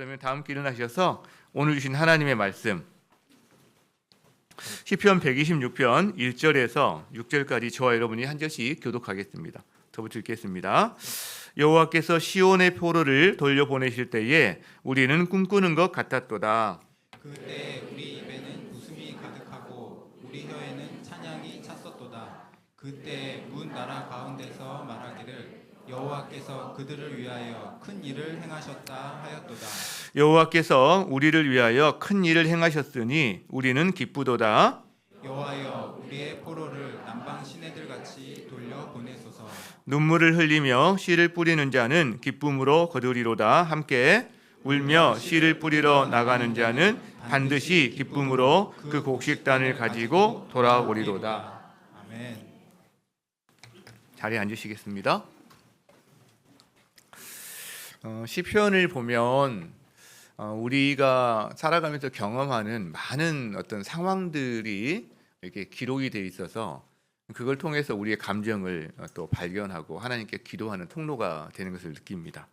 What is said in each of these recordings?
그러면 다 함께 일어나셔서 오늘 주신 하나님의 말씀 시편 126편 1절에서 6절까지 저와 여러분이 한 절씩 교독하겠습니다. 저부터 읽겠습니다. 여호와께서 시온의 포로를 돌려보내실 때에 우리는 꿈꾸는 것 같았도다. 그때 우리 입에는 웃음이 가득하고 우리 혀에는 찬양이 찼었도다. 그때 문 나라 가운데서 말하기를 여호와께서 그들을 위하여 큰 일을 행하셨다 하였도다. 여호와께서 우리를 위하여 큰 일을 행하셨으니 우리는 기쁘도다. 여호와여 우리의 포로를 남방 시내들 같이 돌려 보내소서. 눈물을 흘리며 씨를 뿌리는 자는 기쁨으로 거두리로다. 함께 울며 씨를 뿌리러 나가는 자는 반드시 기쁨으로 그 곡식단을 가지고 돌아오리로다. 아멘. 자리에 앉으시겠습니다. 시편을 보면 우리가 살아가면서 경험하는 많은 어떤 상황들이 이렇게 기록이 돼 있어서 그걸 통해서 우리의 감정을 또 발견하고 하나님께 기도하는 통로가 되는 것을 느낍니다.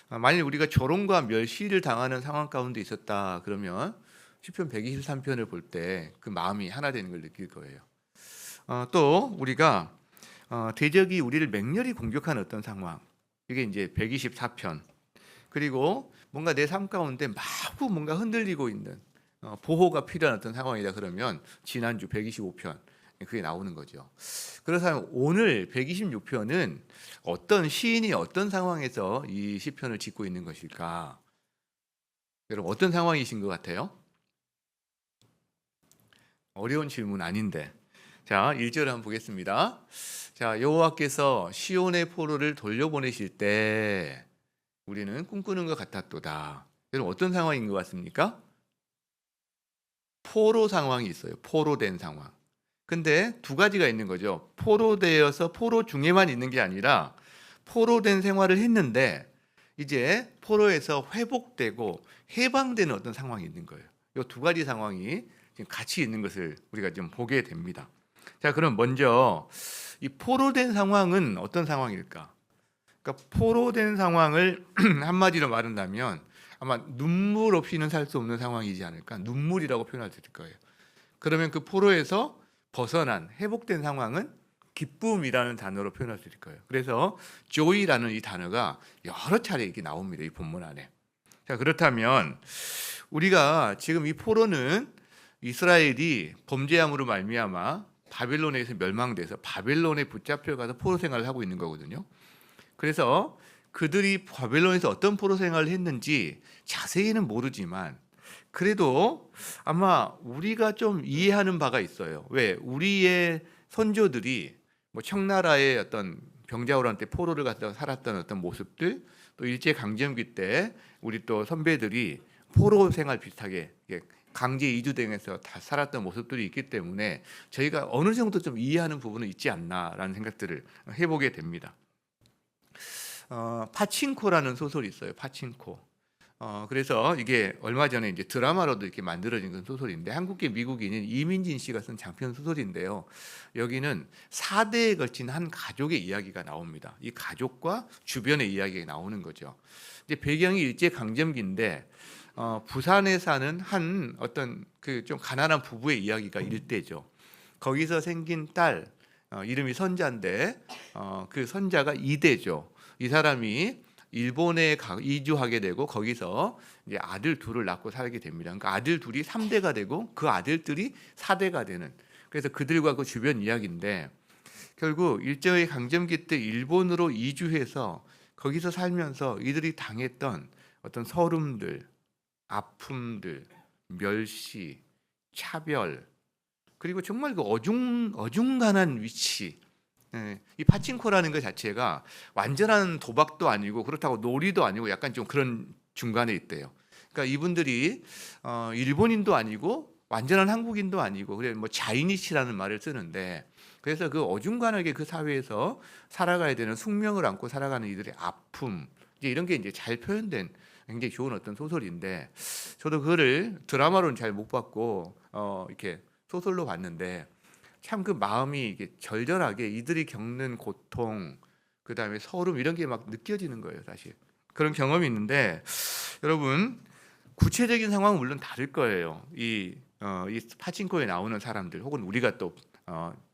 만일 우리가 조롱과 멸시를 당하는 상황 가운데 있었다 그러면 시편 123편을 볼 때 그 마음이 하나 되는 걸 느낄 거예요. 또 우리가 대적이 우리를 맹렬히 공격하는 어떤 상황, 이게 이제 124편, 그리고 뭔가 내 삶 가운데 마구 뭔가 흔들리고 있는 보호가 필요한 어떤 상황이다 그러면 지난주 125편 그게 나오는 거죠. 그래서 오늘 126편은 어떤 시인이 어떤 상황에서 이 시편을 짓고 있는 것일까? 여러분 어떤 상황이신 것 같아요? 어려운 질문 아닌데. 자, 1절 한번 보겠습니다. 자, 여호와께서 시온의 포로를 돌려보내실 때 우리는 꿈꾸는 것 같았도다. 여러분 어떤 상황인 것 같습니까? 포로 상황이 있어요. 포로된 상황. 근데 두 가지가 있는 거죠. 포로되어서 포로 중에만 있는 게 아니라 포로된 생활을 했는데 이제 포로에서 회복되고 해방되는 어떤 상황이 있는 거예요. 이 두 가지 상황이 지금 같이 있는 것을 우리가 좀 보게 됩니다. 자, 그럼 먼저 이 포로된 상황은 어떤 상황일까? 그러니까 포로된 상황을 한마디로 말한다면 아마 눈물 없이는 살 수 없는 상황이지 않을까? 눈물이라고 표현할 수 있을 거예요. 그러면 그 포로에서 벗어난 회복된 상황은 기쁨이라는 단어로 표현할 수 있을 거예요. 그래서 joy라는 이 단어가 여러 차례 이렇게 나옵니다. 이 본문 안에. 자, 그렇다면 우리가 지금 이 포로는 이스라엘이 범죄함으로 말미암아 바벨론에서 멸망돼서 바벨론에 붙잡혀 가서 포로 생활을 하고 있는 거거든요. 그래서 그들이 바벨론에서 어떤 포로 생활을 했는지 자세히는 모르지만 그래도 아마 우리가 좀 이해하는 바가 있어요. 왜? 우리의 선조들이 뭐 청나라의 어떤 병자호란 때 포로를 갔다가 살았던 어떤 모습들, 또 일제 강점기 때 우리 또 선배들이 포로 생활 비슷하게 강제 이주당해서 다 살았던 모습들이 있기 때문에 저희가 어느 정도 좀 이해하는 부분은 있지 않나라는 생각들을 해보게 됩니다. 파친코라는 소설이 있어요. 파친코. 그래서 이게 얼마 전에 이제 드라마로도 이렇게 만들어진 그런 소설인데 한국계 미국인인 이민진 씨가 쓴 장편 소설인데요. 여기는 4대에 걸친 한 가족의 이야기가 나옵니다. 이 가족과 주변의 이야기가 나오는 거죠. 이제 배경이 일제 강점기인데 부산에 사는 한 어떤 그 좀 가난한 부부의 이야기가 일대죠. 거기서 생긴 딸 이름이 선자인데 그 선자가 이대죠. 이 사람이 일본에 이주하게 되고 거기서 이제 아들 둘을 낳고 살게 됩니다. 그러니까 아들 둘이 3대가 되고 그 아들들이 4대가 되는, 그래서 그들과 그 주변 이야기인데 결국 일제의 강점기 때 일본으로 이주해서 거기서 살면서 이들이 당했던 어떤 서름들, 아픔들, 멸시, 차별, 그리고 정말 그 어중간한 위치. 이 파친코라는 것 자체가 완전한 도박도 아니고 그렇다고 놀이도 아니고 약간 좀 그런 중간에 있대요. 그러니까 이분들이 일본인도 아니고 완전한 한국인도 아니고 그래 뭐 자이니시라는 말을 쓰는데, 그래서 그 어중간하게 그 사회에서 살아가야 되는 숙명을 안고 살아가는 이들의 아픔, 이제 이런 게 이제 잘 표현된 굉장히 좋은 어떤 소설인데 저도 그거를 드라마로는 잘 못 봤고 이렇게 소설로 봤는데 참 그 마음이 이게 절절하게 이들이 겪는 고통, 그 다음에 서름 이런 게 막 느껴지는 거예요, 사실. 그런 경험이 있는데 여러분 구체적인 상황은 물론 다를 거예요. 이 파친코에 나오는 사람들 혹은 우리가 또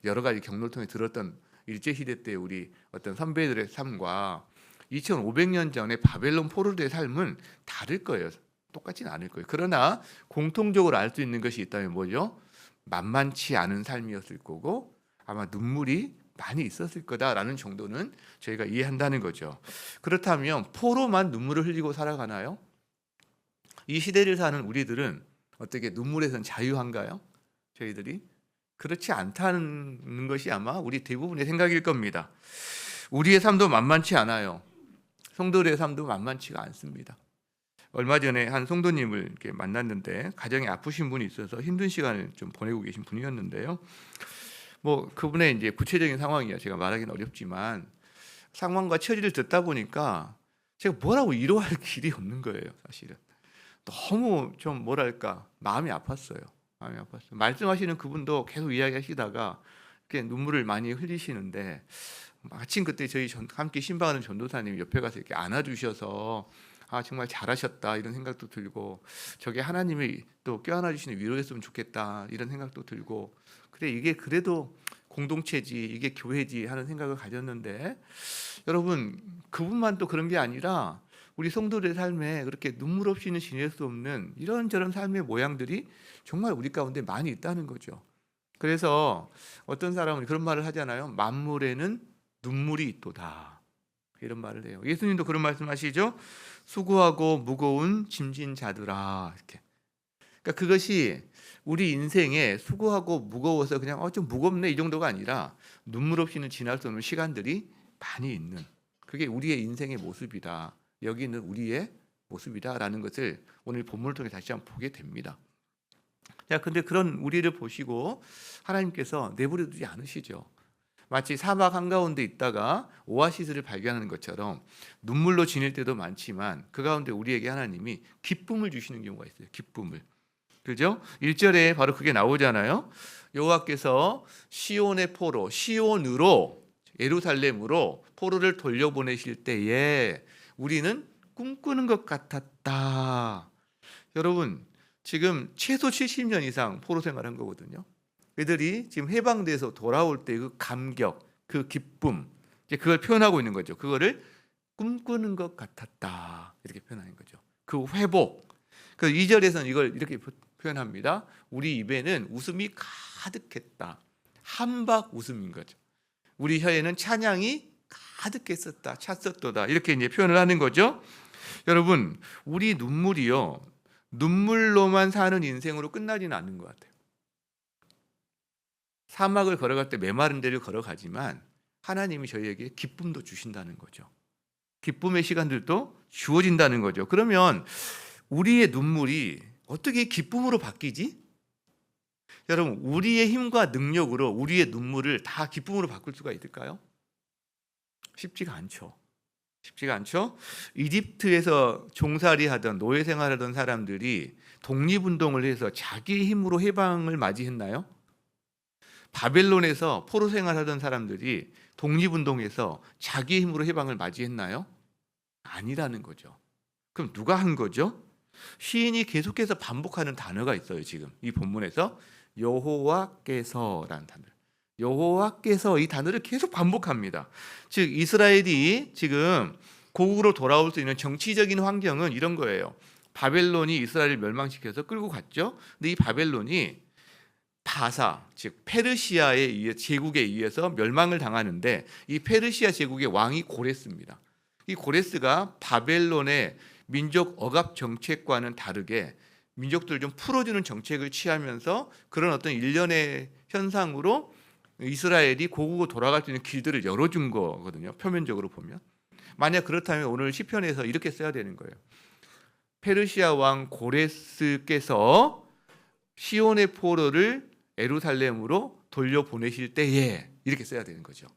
여러 가지 경로를 통해 들었던 일제 시대 때 우리 어떤 선배들의 삶과 2500년 전에 바벨론 포로들의 삶은 다를 거예요. 똑같지는 않을 거예요. 그러나 공통적으로 알 수 있는 것이 있다면 뭐죠? 만만치 않은 삶이었을 거고 아마 눈물이 많이 있었을 거다라는 정도는 저희가 이해한다는 거죠. 그렇다면 포로만 눈물을 흘리고 살아가나요? 이 시대를 사는 우리들은 어떻게 눈물에선 자유한가요? 저희들이? 그렇지 않다는 것이 아마 우리 대부분의 생각일 겁니다. 우리의 삶도 만만치 않아요. 성도들의 삶도 만만치가 않습니다. 얼마 전에 한 성도님을 이렇게 만났는데 가정에 아프신 분이 있어서 힘든 시간을 좀 보내고 계신 분이었는데요. 뭐 그분의 이제 구체적인 상황이야 제가 말하기는 어렵지만 상황과 처지를 듣다 보니까 제가 뭐라고 위로할 길이 없는 거예요, 사실은. 너무 좀 뭐랄까 마음이 아팠어요. 마음이 아팠어요. 말씀하시는 그분도 계속 이야기하시다가 이렇게 눈물을 많이 흘리시는데 마침 그때 저희 함께 신방하는 전도사님이 옆에 가서 이렇게 안아주셔서 아 정말 잘하셨다 이런 생각도 들고 저게 하나님이 또 껴안아 주시는 위로였으면 좋겠다 이런 생각도 들고 그래 이게 그래도 공동체지 이게 교회지 하는 생각을 가졌는데 여러분 그분만 또 그런 게 아니라 우리 성도들의 삶에 그렇게 눈물 없이는 지낼 수 없는 이런저런 삶의 모양들이 정말 우리 가운데 많이 있다는 거죠. 그래서 어떤 사람은 그런 말을 하잖아요. 만물에는 눈물이 있도다. 이런 말을 해요. 예수님도 그런 말씀하시죠. 수고하고 무거운 짐진 자들아 이렇게. 그러니까 그것이 우리 인생에 수고하고 무거워서 그냥 좀 무겁네 이 정도가 아니라 눈물 없이는 지날 수 없는 시간들이 많이 있는 그게 우리의 인생의 모습이다. 여기는 우리의 모습이다라는 것을 오늘 본문을 통해 다시 한번 보게 됩니다. 자, 근데 그런 우리를 보시고 하나님께서 내버려 두지 않으시죠. 마치 사막 한가운데 있다가 오아시스를 발견하는 것처럼 눈물로 지낼 때도 많지만 그 가운데 우리에게 하나님이 기쁨을 주시는 경우가 있어요. 기쁨을. 그죠? 1절에 바로 그게 나오잖아요. 여호와께서 시온의 포로, 시온으로 예루살렘으로 포로를 돌려보내실 때에 우리는 꿈꾸는 것 같았다. 여러분 지금 최소 70년 이상 포로 생활한 거거든요. 그들이 지금 해방돼서 돌아올 때 그 감격, 그 기쁨, 이제 그걸 표현하고 있는 거죠. 그거를 꿈꾸는 것 같았다 이렇게 표현하는 거죠. 그 회복. 그 2절에서는 이걸 이렇게 표현합니다. 우리 입에는 웃음이 가득했다. 한박 웃음인 거죠. 우리 혀에는 찬양이 가득했었다, 찼었도다 이렇게 이제 표현을 하는 거죠. 여러분, 우리 눈물이요 눈물로만 사는 인생으로 끝나지는 않는 것 같아요. 사막을 걸어갈 때 메마른 데를 걸어가지만 하나님이 저희에게 기쁨도 주신다는 거죠. 기쁨의 시간들도 주어진다는 거죠. 그러면 우리의 눈물이 어떻게 기쁨으로 바뀌지? 여러분, 우리의 힘과 능력으로 우리의 눈물을 다 기쁨으로 바꿀 수가 있을까요? 쉽지가 않죠. 쉽지가 않죠. 이집트에서 종살이 하던 노예 생활하던 사람들이 독립운동을 해서 자기의 힘으로 해방을 맞이했나요? 바벨론에서 포로 생활하던 사람들이 독립운동에서 자기의 힘으로 해방을 맞이했나요? 아니라는 거죠. 그럼 누가 한 거죠? 시인이 계속해서 반복하는 단어가 있어요. 지금 이 본문에서 여호와께서라는 단어. 여호와께서 이 단어를 계속 반복합니다. 즉 이스라엘이 지금 고국으로 돌아올 수 있는 정치적인 환경은 이런 거예요. 바벨론이 이스라엘을 멸망시켜서 끌고 갔죠. 근데 이 바벨론이 바사, 즉 페르시아에 의해 제국에 의해서 멸망을 당하는데 이 페르시아 제국의 왕이 고레스입니다. 이 고레스가 바벨론의 민족 억압 정책과는 다르게 민족들을 좀 풀어주는 정책을 취하면서 그런 어떤 일련의 현상으로 이스라엘이 고국으로 돌아갈 수 있는 길들을 열어준 거거든요. 표면적으로 보면. 만약 그렇다면 오늘 시편에서 이렇게 써야 되는 거예요. 페르시아 왕 고레스께서 시온의 포로를 예루살렘으로 돌려보내실 때에 이렇게 써야 되는 거죠.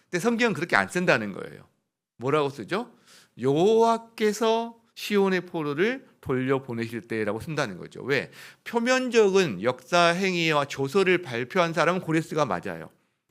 근데 성경은 그렇게 안 쓴다는 거예요. 뭐라고 쓰죠? 여호와께서 시온의 포로를 돌려보내실 때라고 쓴다는 거죠. 왜? 표면적인 역사 행위와 조서를 발표한 사람은 고레스가 맞아요.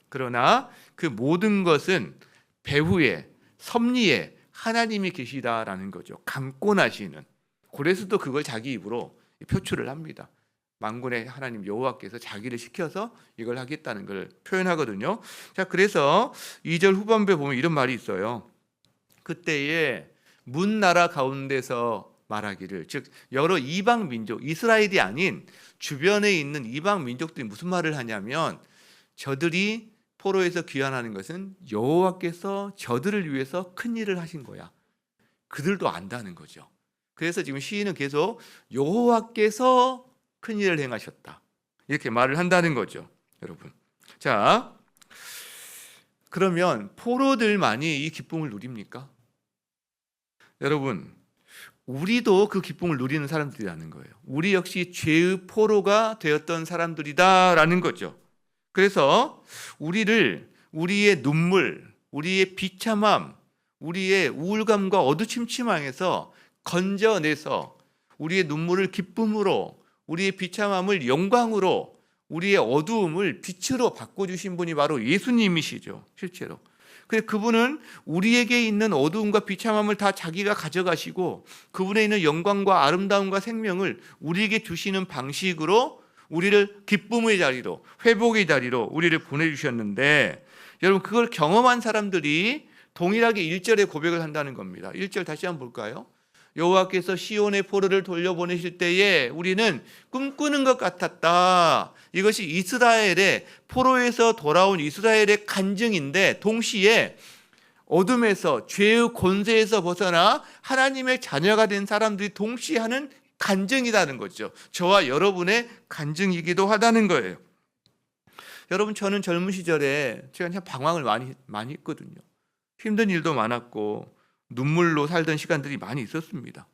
그러나 그 모든 것은 배후에 섭리에 하나님이 계시다라는 거죠. 강권하시는. 고레스도 그걸 자기 입으로 표출을 합니다. 만군의 하나님 여호와께서 자기를 시켜서 이걸 하겠다는 걸 표현하거든요. 자, 그래서 2절 후반부에 보면 이런 말이 있어요. 그때에 문 나라 가운데서 말하기를, 즉 여러 이방 민족, 이스라엘이 아닌 주변에 있는 이방 민족들이 무슨 말을 하냐면, 저들이 포로에서 귀환하는 것은 여호와께서 저들을 위해서 큰 일을 하신 거야. 그들도 안다는 거죠. 그래서 지금 시인은 계속 여호와께서 큰 일을 행하셨다, 이렇게 말을 한다는 거죠, 여러분. 자, 그러면 포로들만이 이 기쁨을 누립니까? 여러분, 우리도 그 기쁨을 누리는 사람들이라는 거예요. 우리 역시 죄의 포로가 되었던 사람들이다라는 거죠. 그래서 우리의 눈물, 우리의 비참함, 우리의 우울감과 어두침침함에서 건져내서 우리의 눈물을 기쁨으로, 우리의 비참함을 영광으로, 우리의 어두움을 빛으로 바꿔주신 분이 바로 예수님이시죠, 실제로. 그래서 그분은 우리에게 있는 어두움과 비참함을 다 자기가 가져가시고, 그분에 있는 영광과 아름다움과 생명을 우리에게 주시는 방식으로 우리를 기쁨의 자리로, 회복의 자리로 우리를 보내주셨는데, 여러분, 그걸 경험한 사람들이 동일하게 1절에 고백을 한다는 겁니다. 1절 다시 한번 볼까요? 여호와께서 시온의 포로를 돌려보내실 때에 우리는 꿈꾸는 것 같았다. 이것이 이스라엘의, 포로에서 돌아온 이스라엘의 간증인데, 동시에 어둠에서, 죄의 권세에서 벗어나 하나님의 자녀가 된 사람들이 동시에 하는 간증이라는 거죠. 저와 여러분의 간증이기도 하다는 거예요. 여러분, 저는 젊은 시절에 제가 참 방황을 많이 했거든요. 힘든 일도 많았고 눈물로 살던 시간들이 많이 있었습니다.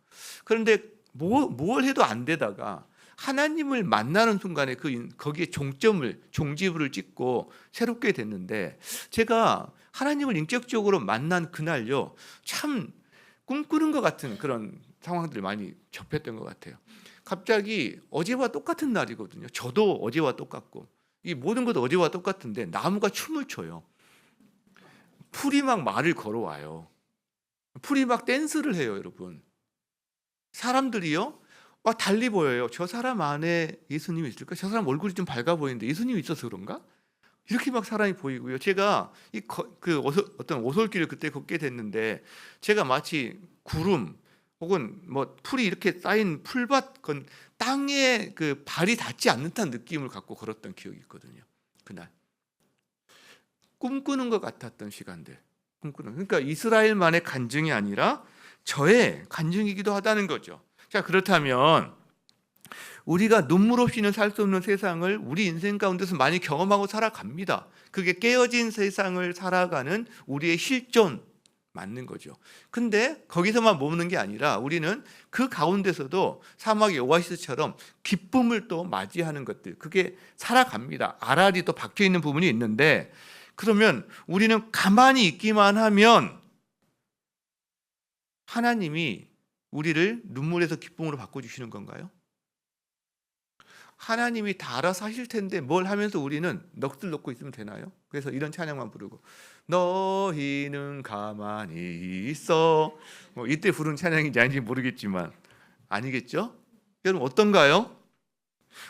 그런데 뭘 해도 안 되다가 하나님을 만나는 순간에 거기에 종지부를 찍고 새롭게 됐는데, 제가 하나님을 인격적으로 만난 그날요, 참 꿈꾸는 것 같은 그런 상황들을 많이 접했던 것 같아요. 갑자기 어제와 똑같은 날이거든요. 저도 어제와 똑같고, 이 모든 것도 어제와 똑같은데 나무가 춤을 춰요. 풀이 막 말을 걸어와요. 풀이 막 댄스를 해요, 여러분. 사람들이요, 막 달리 보여요. 저 사람 안에 예수님이 있을까? 저 사람 얼굴이 좀 밝아 보이는데 예수님이 있어서 그런가? 이렇게 막 사람이 보이고요. 제가 어떤 오솔길을 그때 걷게 됐는데, 제가 마치 구름 혹은 뭐 풀이 이렇게 쌓인 풀밭, 땅에 그 발이 닿지 않는 듯한 느낌을 갖고 걸었던 기억이 있거든요. 그날 꿈꾸는 것 같았던 시간들, 그러니까 이스라엘만의 간증이 아니라 저의 간증이기도 하다는 거죠. 자, 그렇다면 우리가 눈물 없이는 살 수 없는 세상을 우리 인생 가운데서 많이 경험하고 살아갑니다. 그게 깨어진 세상을 살아가는 우리의 실존 맞는 거죠. 근데 거기서만 머무는 게 아니라 우리는 그 가운데서도 사막의 오아시스처럼 기쁨을 또 맞이하는 것들, 그게 살아갑니다. 알알이 또 박혀 있는 부분이 있는데, 그러면 우리는 가만히 있기만 하면 하나님이 우리를 눈물에서 기쁨으로 바꿔주시는 건가요? 하나님이 다 알아서 하실 텐데 뭘 하면서 우리는 넋을 놓고 있으면 되나요? 그래서 이런 찬양만 부르고, 너희는 가만히 있어, 뭐 이때 부른 찬양인지 아닌지 모르겠지만 아니겠죠? 여러분, 어떤가요?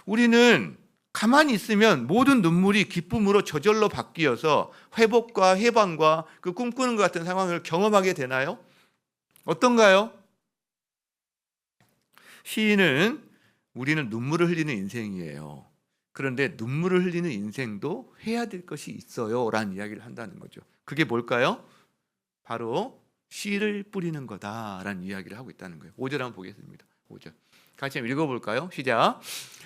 우리는 가만히 있으면 모든 눈물이 기쁨으로 저절로 바뀌어서 회복과 해방과 그 꿈꾸는 것 같은 상황을 경험하게 되나요? 어떤가요? 시인은 우리는 눈물을 흘리는 인생이에요. 그런데 눈물을 흘리는 인생도 해야 될 것이 있어요 라는 이야기를 한다는 거죠. 그게 뭘까요? 바로 씨를 뿌리는 거다라는 이야기를 하고 있다는 거예요. 5절 한번 보겠습니다. 5절 같이 한번 읽어볼까요? 시작.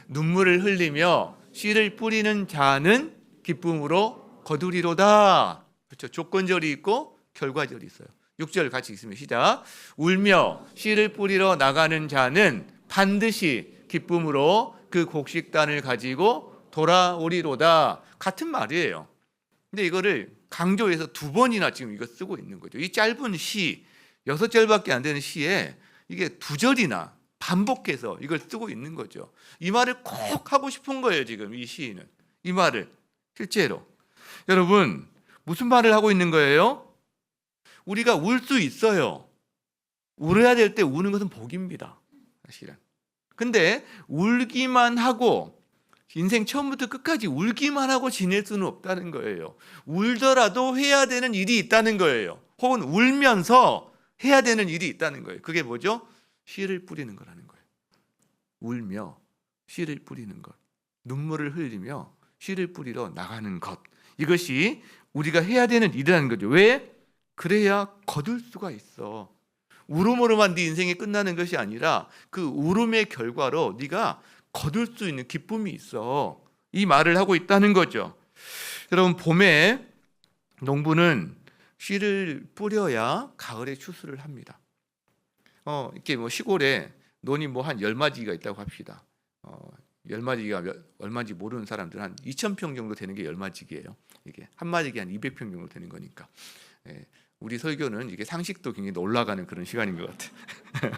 눈물을 흘리며 씨를 뿌리는 자는 기쁨으로 거두리로다. 그렇죠. 조건절이 있고 결과절이 있어요. 6절 같이 읽습니다. 시작. 울며 씨를 뿌리러 나가는 자는 반드시 기쁨으로 그 곡식단을 가지고 돌아오리로다. 같은 말이에요. 근데 이거를 강조해서 2번이나 지금 이거 쓰고 있는 거죠. 이 짧은 시, 6절밖에 안 되는 시에 이게 2절이나 반복해서 이걸 쓰고 있는 거죠. 이 말을 꼭 하고 싶은 거예요, 지금 이 시인은. 이 말을 실제로. 여러분, 무슨 말을 하고 있는 거예요? 우리가 울 수 있어요. 울어야 될 때 우는 것은 복입니다. 사실은. 근데 울기만 하고 인생 처음부터 끝까지 울기만 하고 지낼 수는 없다는 거예요. 울더라도 해야 되는 일이 있다는 거예요. 혹은 울면서 해야 되는 일이 있다는 거예요. 그게 뭐죠? 씨를 뿌리는 거라는 거예요. 울며 씨를 뿌리는 것. 눈물을 흘리며 씨를 뿌리러 나가는 것. 이것이 우리가 해야 되는 일이라는 거죠. 왜? 그래야 거둘 수가 있어. 울음으로만 네 인생이 끝나는 것이 아니라 그 울음의 결과로 네가 거둘 수 있는 기쁨이 있어. 이 말을 하고 있다는 거죠. 여러분, 봄에 농부는 씨를 뿌려야 가을에 추수를 합니다. 이렇게 뭐 시골에 논이 뭐 한 10마지기가 있다고 합시다. 10마지기가 얼마인지 모르는 사람들은 한 2,000평 정도 되는 게 10마지기예요. 이게 한 마지기 한 200평 정도 되는 거니까. 우리 설교는 이게 상식도 굉장히 올라가는 그런 시간인 것 같아요.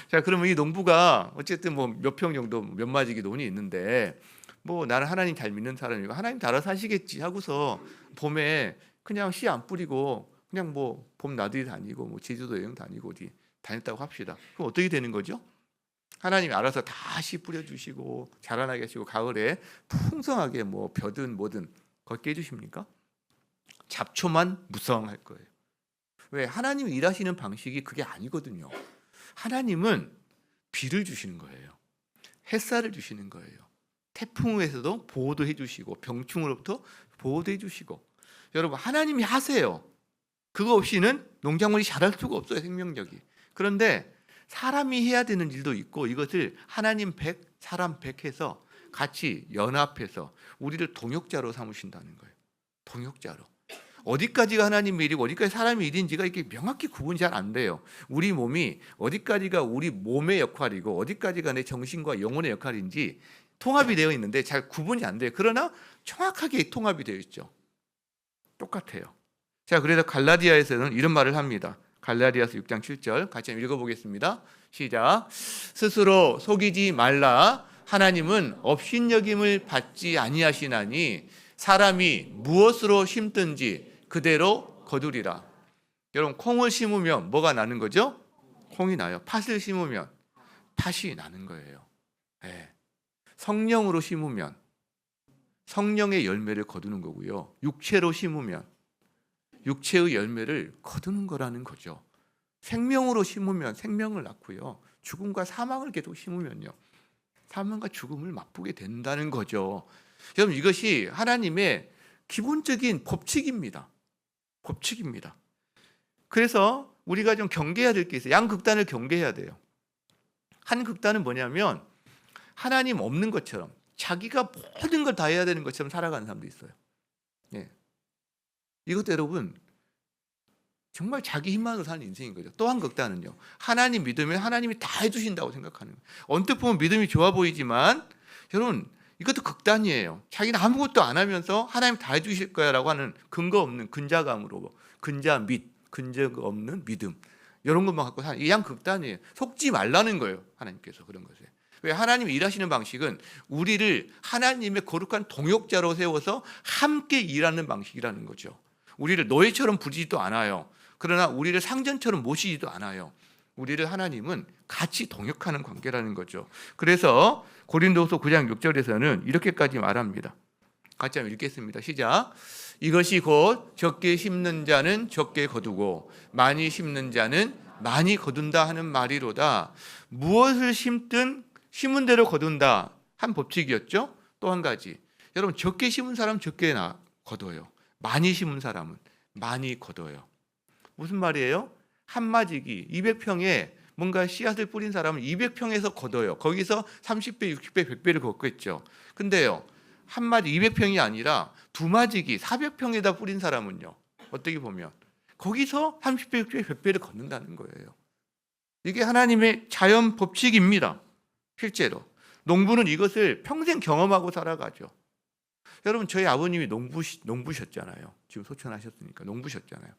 자, 그러면 이 농부가 어쨌든 뭐 몇 평 정도 몇 마지기 논이 있는데 뭐 나는 하나님 잘 믿는 사람이고 하나님 알아서 하시겠지 하고서 봄에 그냥 씨 안 뿌리고 그냥 뭐 봄 나들이 다니고 뭐 제주도 여행 다니고 어디 다녔다고 합시다. 그럼 어떻게 되는 거죠? 하나님이 알아서 다 씨 뿌려주시고 자라나게 하시고 가을에 풍성하게 뭐 벼든 뭐든 걷게 해주십니까? 잡초만 무성할 거예요. 왜? 하나님이 일하시는 방식이 그게 아니거든요. 하나님은 비를 주시는 거예요. 햇살을 주시는 거예요. 태풍에서도 보호도 해주시고 병충으로부터 보호도 해주시고. 여러분, 하나님이 하세요. 그거 없이는 농작물이 자랄 수가 없어요. 생명력이. 그런데 사람이 해야 되는 일도 있고 이것을 하나님 100, 사람 100 해서 같이 연합해서 우리를 동역자로 삼으신다는 거예요. 동역자로. 어디까지가 하나님의 일이고 어디까지 사람의 일인지가 이렇게 명확히 구분이 잘 안 돼요. 우리 몸이 어디까지가 우리 몸의 역할이고 어디까지가 내 정신과 영혼의 역할인지 통합이 되어 있는데 잘 구분이 안 돼요. 그러나 정확하게 통합이 되어 있죠. 똑같아요. 자, 그래서 갈라디아에서는 이런 말을 합니다. 갈라디아서 6장 7절 같이 한번 읽어보겠습니다. 시작. 스스로 속이지 말라. 하나님은 업신여김을 받지 아니하시나니 사람이 무엇으로 심든지 그대로 거두리라. 여러분, 콩을 심으면 뭐가 나는 거죠? 콩이 나요. 팥을 심으면 팥이 나는 거예요. 네. 성령으로 심으면 성령의 열매를 거두는 거고요. 육체로 심으면 육체의 열매를 거두는 거라는 거죠. 생명으로 심으면 생명을 낳고요. 죽음과 사망을 계속 심으면요. 사망과 죽음을 맛보게 된다는 거죠. 여러분, 이것이 하나님의 기본적인 법칙입니다. 법칙입니다. 그래서 우리가 좀 경계해야 될 게 있어요. 양극단을 경계해야 돼요. 한 극단은 뭐냐면 하나님 없는 것처럼 자기가 모든 걸 다 해야 되는 것처럼 살아가는 사람도 있어요. 예. 이것도 여러분 정말 자기 힘만으로 사는 인생인 거죠. 또 한 극단은요. 하나님 믿으면 하나님이 다 해주신다고 생각하는 거예요. 언뜻 보면 믿음이 좋아 보이지만 여러분 이것도 극단이에요. 자기는 아무것도 안 하면서 하나님 다 해주실 거야 라고 하는 근거 없는 근자감으로 근자 및 근거 없는 믿음 이런 것만 갖고 사는 이 양 극단이에요. 속지 말라는 거예요. 하나님께서 그런 것에. 왜? 하나님이 일하시는 방식은 우리를 하나님의 거룩한 동역자로 세워서 함께 일하는 방식이라는 거죠. 우리를 노예처럼 부리지도 않아요. 그러나 우리를 상전처럼 모시지도 않아요. 우리를 하나님은 같이 동역하는 관계라는 거죠. 그래서 고린도서 9장 6절에서는 이렇게까지 말합니다. 같이 한번 읽겠습니다. 시작. 이것이 곧 적게 심는 자는 적게 거두고 많이 심는 자는 많이 거둔다 하는 말이로다. 무엇을 심든 심은 대로 거둔다 한 법칙이었죠. 또 한 가지, 여러분 적게 심은 사람은 적게 거둬요. 많이 심은 사람은 많이 거둬요. 무슨 말이에요? 한마디기 200평에 뭔가 씨앗을 뿌린 사람은 200평에서 거둬요. 거기서 30배, 60배, 100배를 걷겠죠. 근데요, 한마디 200평이 아니라 두마디기 400평에다 뿌린 사람은요, 어떻게 보면 거기서 30배, 60배, 100배를 걷는다는 거예요. 이게 하나님의 자연 법칙입니다. 실제로 농부는 이것을 평생 경험하고 살아가죠. 여러분, 저희 아버님이 농부셨잖아요. 지금 소천하셨으니까 농부셨잖아요.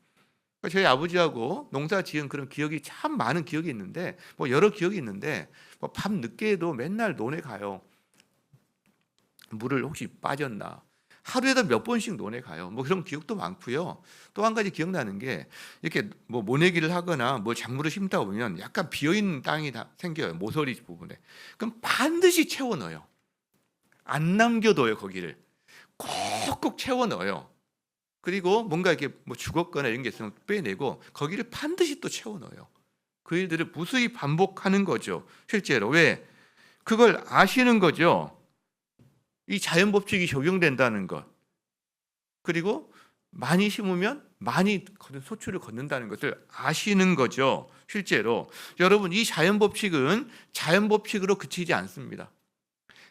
그러니까 저희 아버지하고 농사 지은 그런 기억이 참 많은 기억이 있는데, 뭐 여러 기억이 있는데, 뭐 밤 늦게도 맨날 논에 가요. 물을 혹시 빠졌나? 하루에도 몇 번씩 논에 가요. 뭐 그런 기억도 많고요. 또 한 가지 기억나는 게 이렇게 뭐 모내기를 하거나 뭐 작물을 심다 보면 약간 비어 있는 땅이 다 생겨요. 모서리 부분에. 그럼 반드시 채워 넣어요. 안 남겨둬요, 거기를. 꼭꼭 채워 넣어요. 그리고 뭔가 이렇게 뭐 죽었거나 이런 게 있으면 빼내고 거기를 반드시 또 채워 넣어요. 그 일들을 무수히 반복하는 거죠. 실제로. 왜? 그걸 아시는 거죠. 이 자연 법칙이 적용된다는 것. 그리고 많이 심으면 많이 소출을 걷는다는 것을 아시는 거죠. 실제로. 여러분, 이 자연 법칙은 자연 법칙으로 그치지 않습니다.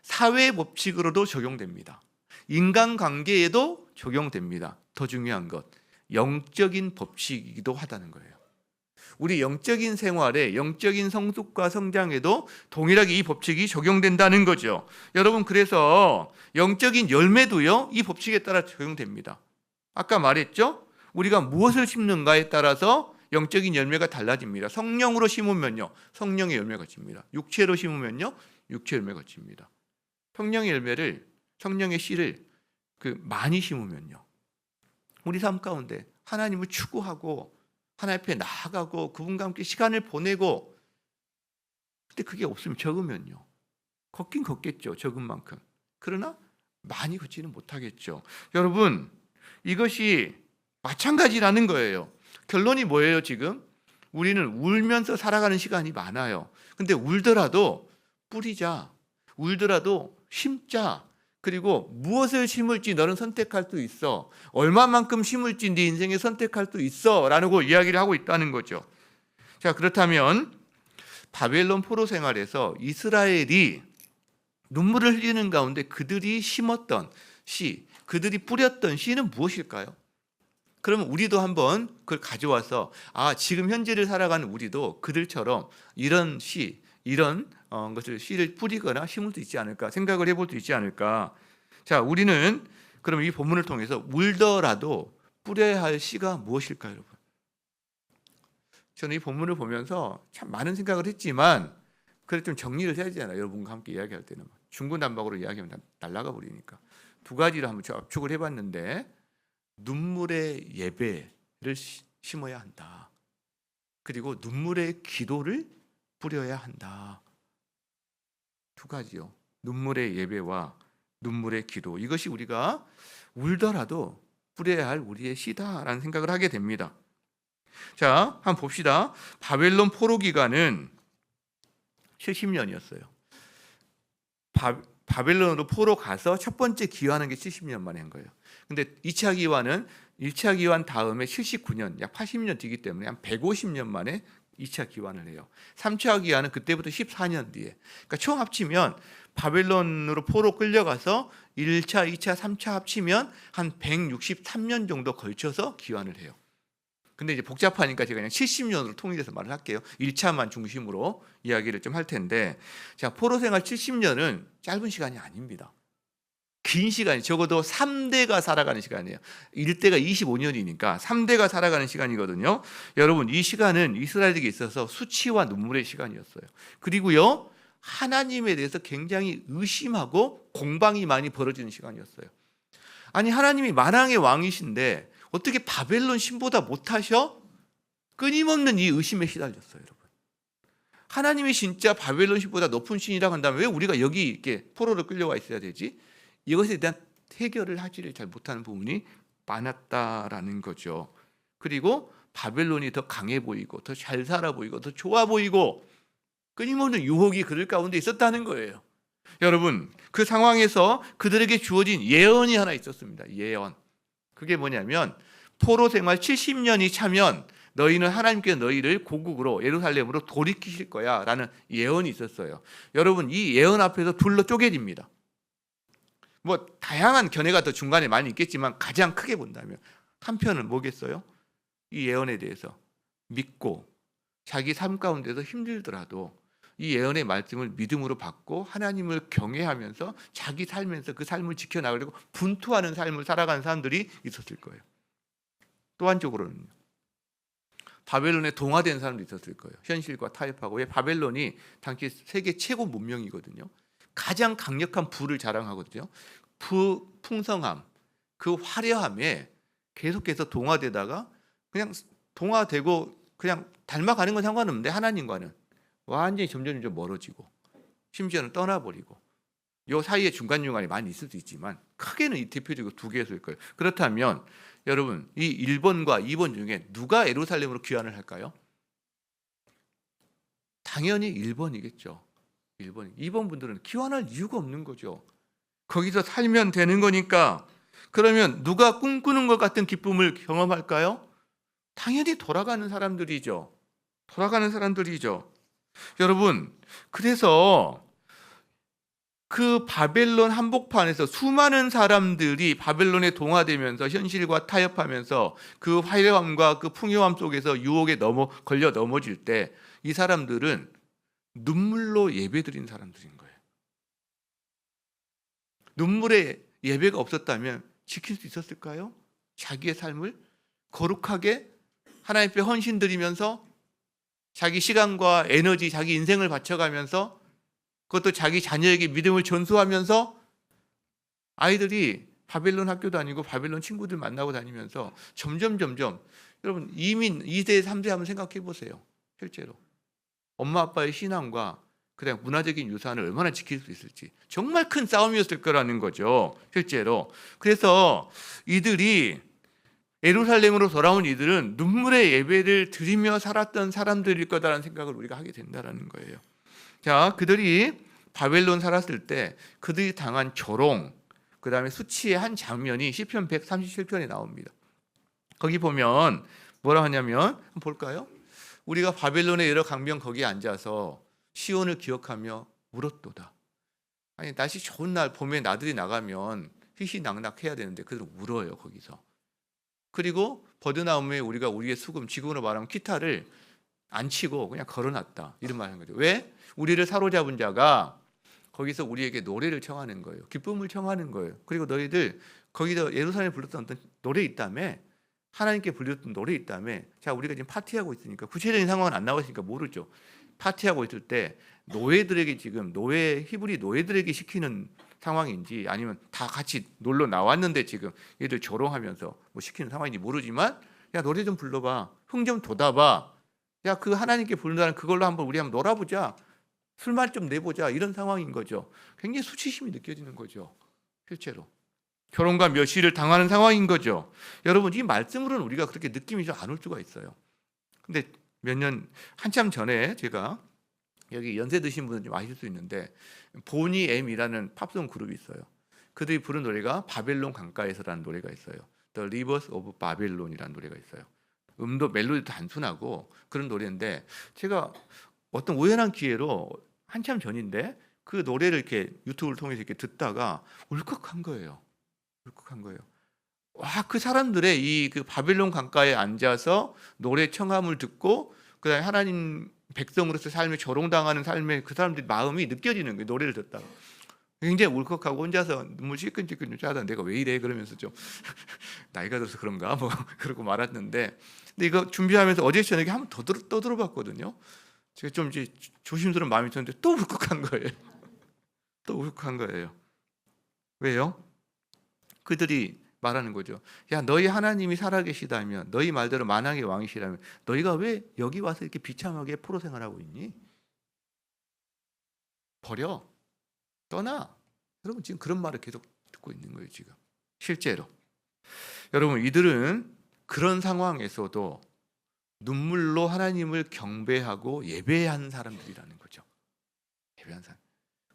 사회 법칙으로도 적용됩니다. 인간 관계에도 적용됩니다. 더 중요한 것, 영적인 법칙이기도 하다는 거예요. 우리 영적인 생활에, 영적인 성숙과 성장에도 동일하게 이 법칙이 적용된다는 거죠. 여러분, 그래서 영적인 열매도요, 이 법칙에 따라 적용됩니다. 아까 말했죠? 우리가 무엇을 심는가에 따라서 영적인 열매가 달라집니다. 성령으로 심으면요, 성령의 열매가 칩니다. 육체로 심으면요, 육체 열매가 칩니다. 성령의 열매를, 성령의 씨를 많이 심으면요, 우리 삶 가운데 하나님을 추구하고 하나님 앞에 나아가고 그분과 함께 시간을 보내고, 근데 그게 없으면 적으면요, 걷긴 걷겠죠. 적은 만큼. 그러나 많이 걷지는 못하겠죠. 여러분, 이것이 마찬가지라는 거예요. 결론이 뭐예요? 지금 우리는 울면서 살아가는 시간이 많아요. 근데 울더라도 뿌리자, 울더라도 심자. 그리고 무엇을 심을지 너는 선택할 수 있어. 얼마만큼 심을지 네 인생에 선택할 수 있어 라고 이야기를 하고 있다는 거죠. 자, 그렇다면 바벨론 포로 생활에서 이스라엘이 눈물을 흘리는 가운데 그들이 심었던 씨, 그들이 뿌렸던 씨는 무엇일까요? 그러면 우리도 한번 그걸 가져와서 지금 현재를 살아가는 우리도 그들처럼 이런 씨, 이런 것을 씨를 뿌리거나 심을 수 있지 않을까 생각을 해볼 수 있지 않을까. 자, 우리는 그럼 이 본문을 통해서 울더라도 뿌려야 할 씨가 무엇일까요, 여러분? 저는 이 본문을 보면서 참 많은 생각을 했지만 그래 좀 정리를 해야 되잖아요. 여러분과 함께 이야기할 때는 중구난방으로 이야기하면 날아가 버리니까 두 가지를 한번 압축을 해봤는데, 눈물의 예배를 심어야 한다. 그리고 눈물의 기도를 뿌려야 한다. 두 가지요. 눈물의 예배와 눈물의 기도. 이것이 우리가 울더라도 뿌려야 할 우리의 씨다라는 생각을 하게 됩니다. 자, 한번 봅시다. 바벨론 포로 기간은 70년이었어요. 바벨론으로 포로 가서 첫 번째 기환한 게 70년 만에 한 거예요. 근데 2차 기환은 1차 기환 다음에 79년, 약 80년 뒤기 때문에 한 150년 만에 2차 기환을 해요. 3차 기환은 그때부터 14년 뒤에. 그러니까 총 합치면 바벨론으로 포로 끌려가서 1차, 2차, 3차 합치면 한 163년 정도 걸쳐서 기환을 해요. 근데 이제 복잡하니까 제가 그냥 70년으로 통일해서 말을 할게요. 1차만 중심으로 이야기를 좀 할 텐데, 자, 포로 생활 70년은 짧은 시간이 아닙니다. 긴 시간이, 적어도 3대가 살아가는 시간이에요. 1대가 25년이니까 3대가 살아가는 시간이거든요. 여러분, 이 시간은 이스라엘에게 있어서 수치와 눈물의 시간이었어요. 그리고요, 하나님에 대해서 굉장히 의심하고 공방이 많이 벌어지는 시간이었어요. 아니, 하나님이 만왕의 왕이신데 어떻게 바벨론 신보다 못하셔? 끊임없는 이 의심에 시달렸어요, 여러분. 하나님이 진짜 바벨론 신보다 높은 신이라고 한다면 왜 우리가 여기 이렇게 포로로 끌려와 있어야 되지? 이것에 대한 해결을 하지를 잘 못하는 부분이 많았다라는 거죠. 그리고 바벨론이 더 강해 보이고 더 잘 살아 보이고 더 좋아 보이고 끊임없는 유혹이 그들 가운데 있었다는 거예요. 여러분, 그 상황에서 그들에게 주어진 예언이 하나 있었습니다. 예언. 그게 뭐냐면 포로 생활 70년이 차면 너희는 하나님께 너희를 고국으로 예루살렘으로 돌이키실 거야 라는 예언이 있었어요. 여러분, 이 예언 앞에서 둘로 쪼개집니다. 뭐 다양한 견해가 더 중간에 많이 있겠지만 가장 크게 본다면 한편은 뭐겠어요? 이 예언에 대해서 믿고 자기 삶 가운데서 힘들더라도 이 예언의 말씀을 믿음으로 받고 하나님을 경외하면서 자기 삶에서 그 삶을 지켜나가려고 분투하는 삶을 살아가는 사람들이 있었을 거예요. 또 한쪽으로는 바벨론에 동화된 사람도 있었을 거예요. 현실과 타협하고. 왜? 바벨론이 당시 세계 최고 문명이거든요. 가장 강력한 부를 자랑하거든요. 풍성함, 그 화려함에 계속해서 동화되다가 그냥 동화되고 그냥 닮아가는 건 상관없는데 하나님과는 완전히 점점 멀어지고 심지어는 떠나버리고 요 사이에 중간중간에 많이 있을 수 있지만 크게는 이 대표적으로 두 개였을 거예요. 그렇다면 여러분 이 1번과 2번 중에 누가 예루살렘으로 귀환을 할까요? 당연히 1번이겠죠. 1번. 2번 분들은 귀환할 이유가 없는 거죠. 거기서 살면 되는 거니까. 그러면 누가 꿈꾸는 것 같은 기쁨을 경험할까요? 당연히 돌아가는 사람들이죠. 돌아가는 사람들이죠. 여러분, 그래서 그 바벨론 한복판에서 수많은 사람들이 바벨론에 동화되면서 현실과 타협하면서 그 화려함과 그 풍요함 속에서 유혹에 걸려 넘어질 때 이 사람들은 눈물로 예배드린 사람들인 거예요. 눈물의 예배가 없었다면 지킬 수 있었을까요? 자기의 삶을 거룩하게 하나님 앞에 헌신드리면서 자기 시간과 에너지, 자기 인생을 바쳐가면서 그것도 자기 자녀에게 믿음을 전수하면서 아이들이 바벨론 학교 다니고 바벨론 친구들 만나고 다니면서 점점 여러분 이민 2대 3대 한번 생각해 보세요. 실제로 엄마 아빠의 신앙과 그다음 문화적인 유산을 얼마나 지킬 수 있을지 정말 큰 싸움이었을 거라는 거죠. 실제로. 그래서 이들이 예루살렘으로 돌아온 이들은 눈물의 예배를 드리며 살았던 사람들일 거다라는 생각을 우리가 하게 된다라는 거예요. 자, 그들이 바벨론 살았을 때 그들이 당한 조롱, 그다음에 수치의 한 장면이 시편 137편에 나옵니다. 거기 보면 뭐라 하냐면 한번 볼까요? 우리가 바벨론의 여러 강변 거기에 앉아서 시온을 기억하며 울었도다. 아니 날씨 좋은 날 봄에 나들이 나가면 희희낙낙해야 되는데 그들 울어요 거기서. 그리고 버드나움에 우리가 우리의 수금, 지금으로 말하면 기타를 안 치고 그냥 걸어놨다 이런 말 하는 거죠. 왜? 우리를 사로잡은 자가 거기서 우리에게 노래를 청하는 거예요. 기쁨을 청하는 거예요. 그리고 너희들 거기서 예루살렘에 불렀던 어떤 노래 있다며, 하나님께 불렸던 노래 있다며. 자, 우리가 지금 파티하고 있으니까 구체적인 상황은 안 나왔으니까 모르죠. 파티하고 있을 때 노예들에게 지금 히브리 노예들에게 시키는 상황인지 아니면 다 같이 놀러 나왔는데 지금 얘들 조롱하면서 뭐 시키는 상황인지 모르지만 야 노래 좀 불러봐, 흥 좀 돋아봐, 야 그 하나님께 부른다는 그걸로 우리 한번 놀아보자, 술만 좀 내보자, 이런 상황인 거죠. 굉장히 수치심이 느껴지는 거죠. 실제로 결혼과 멸시를 당하는 상황인 거죠. 여러분 이 말씀으로는 우리가 그렇게 느낌이 좀 안 올 수가 있어요. 근데 한참 전에 제가 여기 연세 드신 분은 좀 아실 수 있는데 보니 M이라는 팝송 그룹이 있어요. 그들이 부른 노래가 바벨론 강가에서라는 노래가 있어요. The Rivers of Babylon이라는 노래가 있어요. 음도 멜로디도 단순하고 그런 노래인데 제가 어떤 우연한 기회로 한참 전인데 그 노래를 이렇게 유튜브를 통해서 이렇게 듣다가 울컥한 거예요. 울컥한 거예요. 와, 그 사람들의 그 바벨론 강가에 앉아서 노래 청함을 듣고 그다음에 하나님 백성으로서 삶에 조롱당하는 삶의 그 사람들의 마음이 느껴지는 거예요. 노래를 듣다가 굉장히 울컥하고 혼자서 눈물 찔끔찔끔 짜다 내가 왜 이래 그러면서 좀 나이가 들어서 그런가 뭐 그러고 말았는데, 근데 이거 준비하면서 어제 저녁에 한번 더 들어봤거든요. 제가 좀 이제 조심스러운 마음이 있었는데 또 울컥한 거예요. 또 울컥한 거예요. 왜요? 그들이 말하는 거죠. 야 너희 하나님이 살아계시다면, 너희 말대로 만왕의 왕이시라면 너희가 왜 여기 와서 이렇게 비참하게 포로 생활하고 있니? 버려, 떠나. 여러분 지금 그런 말을 계속 듣고 있는 거예요 지금. 실제로 여러분 이들은 그런 상황에서도 눈물로 하나님을 경배하고 예배한 사람들이라는 거죠. 예배한 사람.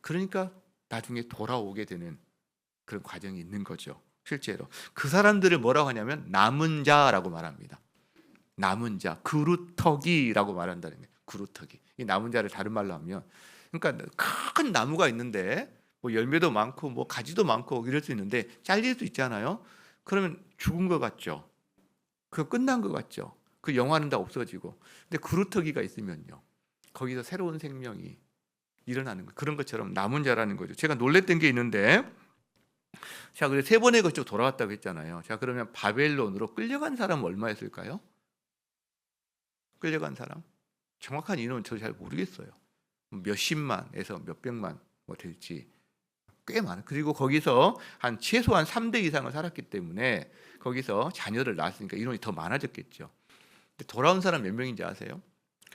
그러니까 나중에 돌아오게 되는 그런 과정이 있는 거죠. 실제로 그 사람들을 뭐라고 하냐면 남은 자라고 말합니다. 남은 자, 그루터기라고 말한다는 거예요. 그루터기. 이 남은 자를 다른 말로 하면, 그러니까 큰 나무가 있는데 뭐 열매도 많고 뭐 가지도 많고 이럴 수 있는데 잘릴 수 있잖아요. 그러면 죽은 것 같죠. 그거 끝난 것 같죠. 그 영화는 다 없어지고. 근데 그루터기가 있으면요, 거기서 새로운 생명이 일어나는 거. 그런 것처럼 남은 자라는 거죠. 제가 놀랬던 게 있는데, 자, 그래 세 번에 걸쳐 돌아왔다고 했잖아요. 자, 그러면 바벨론으로 끌려간 사람은 얼마였을까요? 끌려간 사람? 정확한 인원은 저도 잘 모르겠어요. 몇십만에서 몇백만 뭐 될지. 꽤 많아요. 그리고 거기서 한 최소한 3대 이상을 살았기 때문에 거기서 자녀를 낳았으니까 인원이 더 많아졌겠죠. 근데 돌아온 사람 몇 명인지 아세요?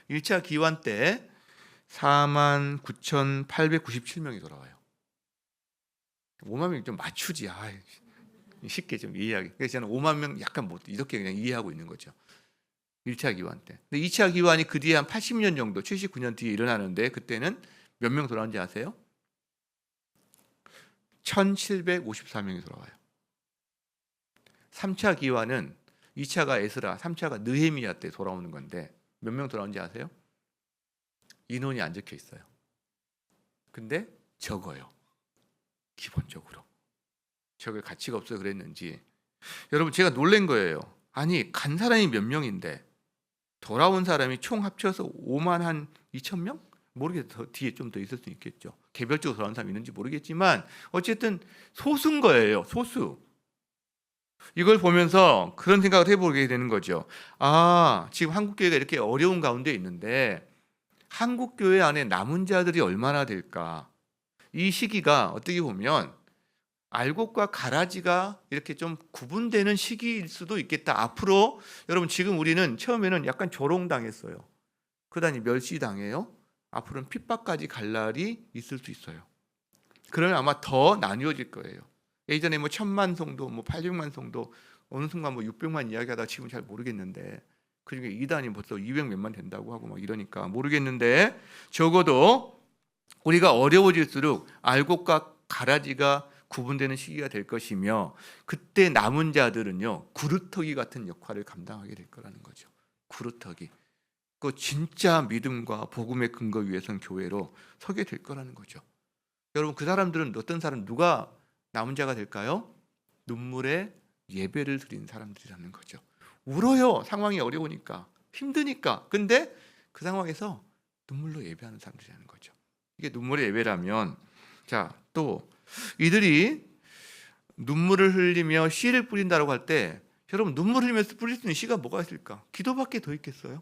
1차 기환 때 49,897명이 돌아와요. 5만 명이 좀 맞추지. 쉽게 좀 이해하기. 그래서 저는 5만 명 약간 못 이렇게 그냥 이해하고 있는 거죠. 1차 기환 때. 근데 2차 기환이 그 뒤에 한 80년 정도, 79년 뒤에 일어나는데 그때는 몇 명 돌아온지 아세요? 1,754명이 돌아와요. 3차 기환은 2차가 에스라, 3차가 느헤미야 때 돌아오는 건데 몇 명 돌아온지 아세요? 인원이 안 적혀 있어요. 근데 적어요. 기본적으로. 적을 가치가 없어서 그랬는지. 여러분 제가 놀란 거예요. 아니 간 사람이 몇 명인데 돌아온 사람이 총 합쳐서 5만 한 2천 명? 모르겠어요. 뒤에 좀 더 있을 수 있겠죠. 개별적으로 돌아온 사람이 있는지 모르겠지만 어쨌든 소수인 거예요. 소수. 이걸 보면서 그런 생각을 해보게 되는 거죠. 지금 한국교회가 이렇게 어려운 가운데 있는데 한국교회 안에 남은 자들이 얼마나 될까? 이 시기가 어떻게 보면 알곡과 가라지가 이렇게 좀 구분되는 시기일 수도 있겠다. 앞으로 여러분 지금 우리는 처음에는 약간 조롱당했어요. 그다음에 멸시당해요. 앞으로는 핍박까지 갈 날이 있을 수 있어요. 그러면 아마 더 나뉘어질 거예요. 예전에 1,000만 성도, 800만 성도, 어느 순간 600만 이야기하다가 지금 잘 모르겠는데 그중에 이단이 벌써 200 몇만 된다고 하고 이러니까 모르겠는데 적어도 우리가 어려워질수록 알곡과 가라지가 구분되는 시기가 될 것이며 그때 남은 자들은요 구루터기 같은 역할을 감당하게 될 거라는 거죠. 구루터기. 그 진짜 믿음과 복음의 근거 위에선 교회로 서게 될 거라는 거죠. 여러분 그 사람들은 어떤 사람 누가 남은 자가 될까요? 눈물의 예배를 드린 사람들이라는 거죠. 울어요. 상황이 어려우니까 힘드니까. 근데 그 상황에서 눈물로 예배하는 사람들이라는 거죠. 이게 눈물의 예배라면 또 이들이 눈물을 흘리며 씨를 뿌린다고 할 때 여러분 눈물 흘리면서 뿌릴 수 있는 씨가 뭐가 있을까? 기도밖에 더 있겠어요?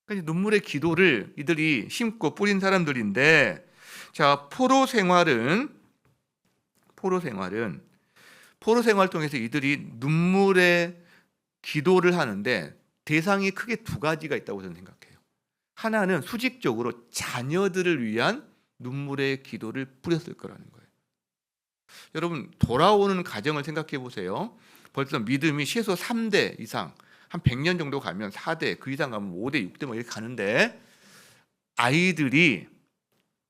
그러니까 눈물의 기도를 이들이 심고 뿌린 사람들인데 포로 생활을 통해서 이들이 눈물의 기도를 하는데 대상이 크게 두 가지가 있다고 저는 생각해요. 하나는 수직적으로 자녀들을 위한 눈물의 기도를 뿌렸을 거라는 거예요. 여러분 돌아오는 가정을 생각해 보세요. 벌써 믿음이 최소 3대 이상 한 100년 정도 가면 4대 그 이상 가면 5대 6대 이렇게 가는데 아이들이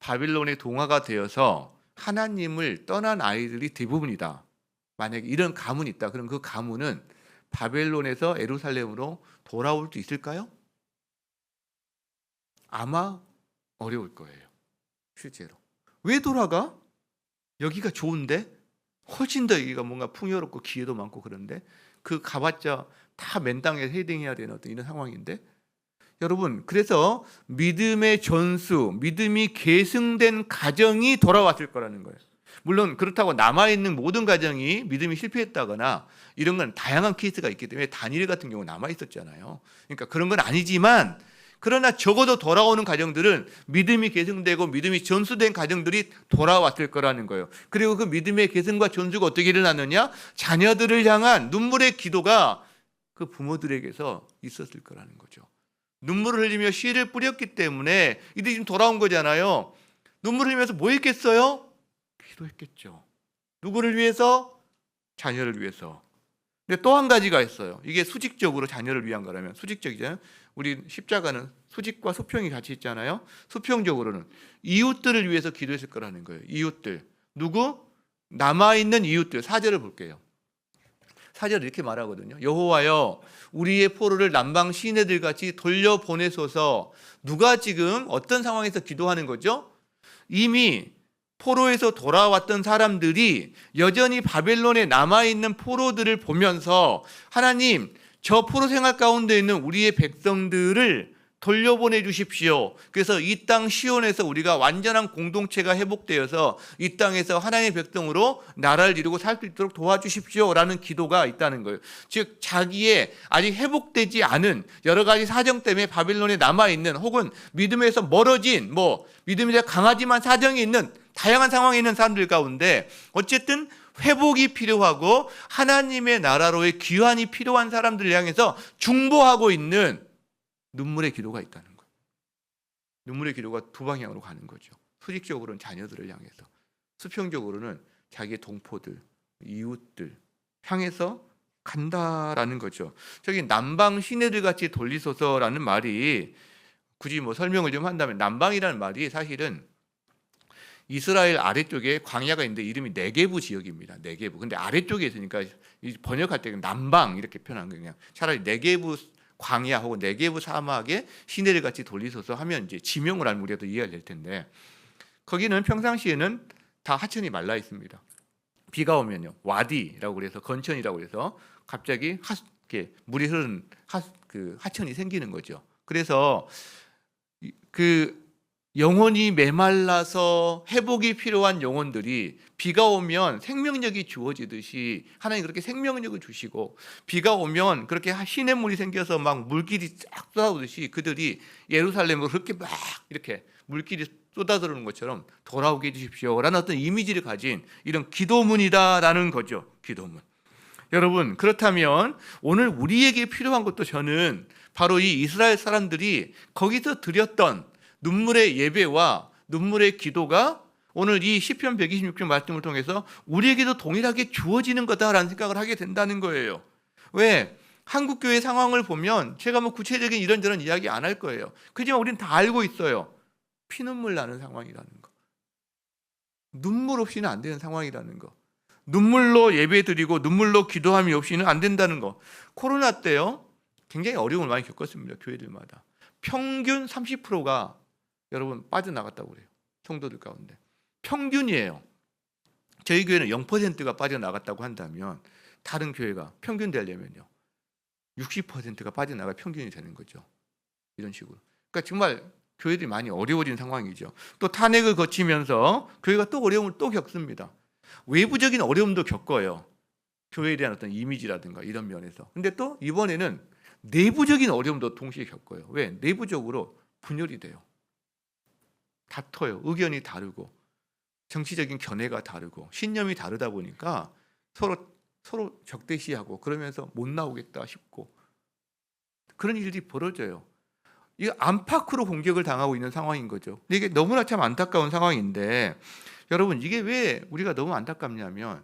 바빌론의 동화가 되어서 하나님을 떠난 아이들이 대부분이다. 만약에 이런 가문이 있다. 그럼 그 가문은 바벨론에서 예루살렘으로 돌아올 수 있을까요? 아마 어려울 거예요. 실제로. 왜 돌아가? 여기가 좋은데? 훨씬 더 여기가 뭔가 풍요롭고 기회도 많고 그런데 그 가봤자 다 맨 땅에 헤딩해야 되는 어떤 이런 상황인데 여러분 그래서 믿음의 전수, 믿음이 계승된 가정이 돌아왔을 거라는 거예요. 물론 그렇다고 남아있는 모든 가정이 믿음이 실패했다거나 이런 건 다양한 케이스가 있기 때문에 다니엘 같은 경우 남아있었잖아요. 그러니까 그런 건 아니지만 그러나 적어도 돌아오는 가정들은 믿음이 계승되고 믿음이 전수된 가정들이 돌아왔을 거라는 거예요. 그리고 그 믿음의 계승과 전수가 어떻게 일어나느냐? 자녀들을 향한 눈물의 기도가 그 부모들에게서 있었을 거라는 거죠. 눈물을 흘리며 씨를 뿌렸기 때문에 이들이 지금 돌아온 거잖아요. 눈물을 흘리면서 뭐 했겠어요? 기도했겠죠. 누구를 위해서? 자녀를 위해서. 근데 또 한 가지가 있어요. 이게 수직적으로 자녀를 위한 거라면 수직적이잖아요. 우리 십자가는 수직과 수평이 같이 있잖아요. 수평적으로는 이웃들을 위해서 기도했을 거라는 거예요. 이웃들. 누구? 남아있는 이웃들. 4절을 볼게요. 4절을 이렇게 말하거든요. 여호와여 우리의 포로를 남방 시내들 같이 돌려보내소서. 누가 지금 어떤 상황에서 기도하는 거죠? 이미 포로에서 돌아왔던 사람들이 여전히 바벨론에 남아있는 포로들을 보면서 하나님 저 포로 생활 가운데 있는 우리의 백성들을 돌려보내 주십시오. 그래서 이 땅 시온에서 우리가 완전한 공동체가 회복되어서 이 땅에서 하나님의 백성으로 나라를 이루고 살 수 있도록 도와주십시오 라는 기도가 있다는 거예요. 즉 자기의 아직 회복되지 않은 여러 가지 사정 때문에 바벨론에 남아있는 혹은 믿음에서 멀어진 믿음이 강하지만 사정이 있는 다양한 상황에 있는 사람들 가운데 어쨌든 회복이 필요하고 하나님의 나라로의 귀환이 필요한 사람들을 향해서 중보하고 있는 눈물의 기도가 있다는 거예요. 눈물의 기도가 두 방향으로 가는 거죠. 수직적으로는 자녀들을 향해서, 수평적으로는 자기의 동포들, 이웃들 향해서 간다라는 거죠. 저기 남방 시내들 같이 돌리소서라는 말이 굳이 뭐 설명을 좀 한다면, 남방이라는 말이 사실은 이스라엘 아래쪽에 광야가 있는데 이름이 네게부 지역입니다. 네게부. 근데 아래쪽에 있으니까 번역할 때 남방 이렇게 표현한 거예요. 그냥 차라리 네게부 광야 혹은 네게부 사막에 시내를 같이 돌리소서 하면 이제 지명을 알면 우리가 더 이해가 될 텐데, 거기는 평상시에는 다 하천이 말라 있습니다. 비가 오면요, 와디라고 그래서 건천이라고 그래서 갑자기 이렇게 물이 흐르는 하천이 생기는 거죠. 그래서 그 영혼이 메말라서 회복이 필요한 영혼들이 비가 오면 생명력이 주어지듯이 하나님 그렇게 생명력을 주시고, 비가 오면 그렇게 시냇물이 생겨서 막 물길이 쫙 쏟아오듯이 그들이 예루살렘으로 그렇게 막 이렇게 물길이 쏟아들어오는 것처럼 돌아오게 해주십시오라는 어떤 이미지를 가진 이런 기도문이다라는 거죠. 기도문. 여러분, 그렇다면 오늘 우리에게 필요한 것도 저는 바로 이 이스라엘 사람들이 거기서 드렸던 눈물의 예배와 눈물의 기도가 오늘 이 시편 126편 말씀을 통해서 우리에게도 동일하게 주어지는 거다라는 생각을 하게 된다는 거예요. 왜? 한국교회 상황을 보면 제가 뭐 구체적인 이런저런 이야기 안 할 거예요. 그렇지만 우리는 다 알고 있어요. 피눈물 나는 상황이라는 거, 눈물 없이는 안 되는 상황이라는 거, 눈물로 예배드리고 눈물로 기도함이 없이는 안 된다는 거. 코로나 때요 굉장히 어려움을 많이 겪었습니다. 교회들마다 평균 30%가 여러분 빠져나갔다고 그래요. 성도들 가운데 평균이에요. 저희 교회는 0%가 빠져나갔다고 한다면 다른 교회가 평균 되려면요 60%가 빠져나가 평균이 되는 거죠. 이런 식으로. 그러니까 정말 교회들이 많이 어려워진 상황이죠. 또 탄핵을 거치면서 교회가 또 어려움을 또 겪습니다. 외부적인 어려움도 겪어요. 교회에 대한 어떤 이미지라든가 이런 면에서. 근데 또 이번에는 내부적인 어려움도 동시에 겪어요. 왜? 내부적으로 분열이 돼요. 다퉈요. 의견이 다르고 정치적인 견해가 다르고 신념이 다르다 보니까 서로 적대시하고 그러면서 못 나오겠다 싶고 그런 일들이 벌어져요. 이게 안팎으로 공격을 당하고 있는 상황인 거죠. 근데 이게 너무나 참 안타까운 상황인데, 여러분 이게 왜 우리가 너무 안타깝냐면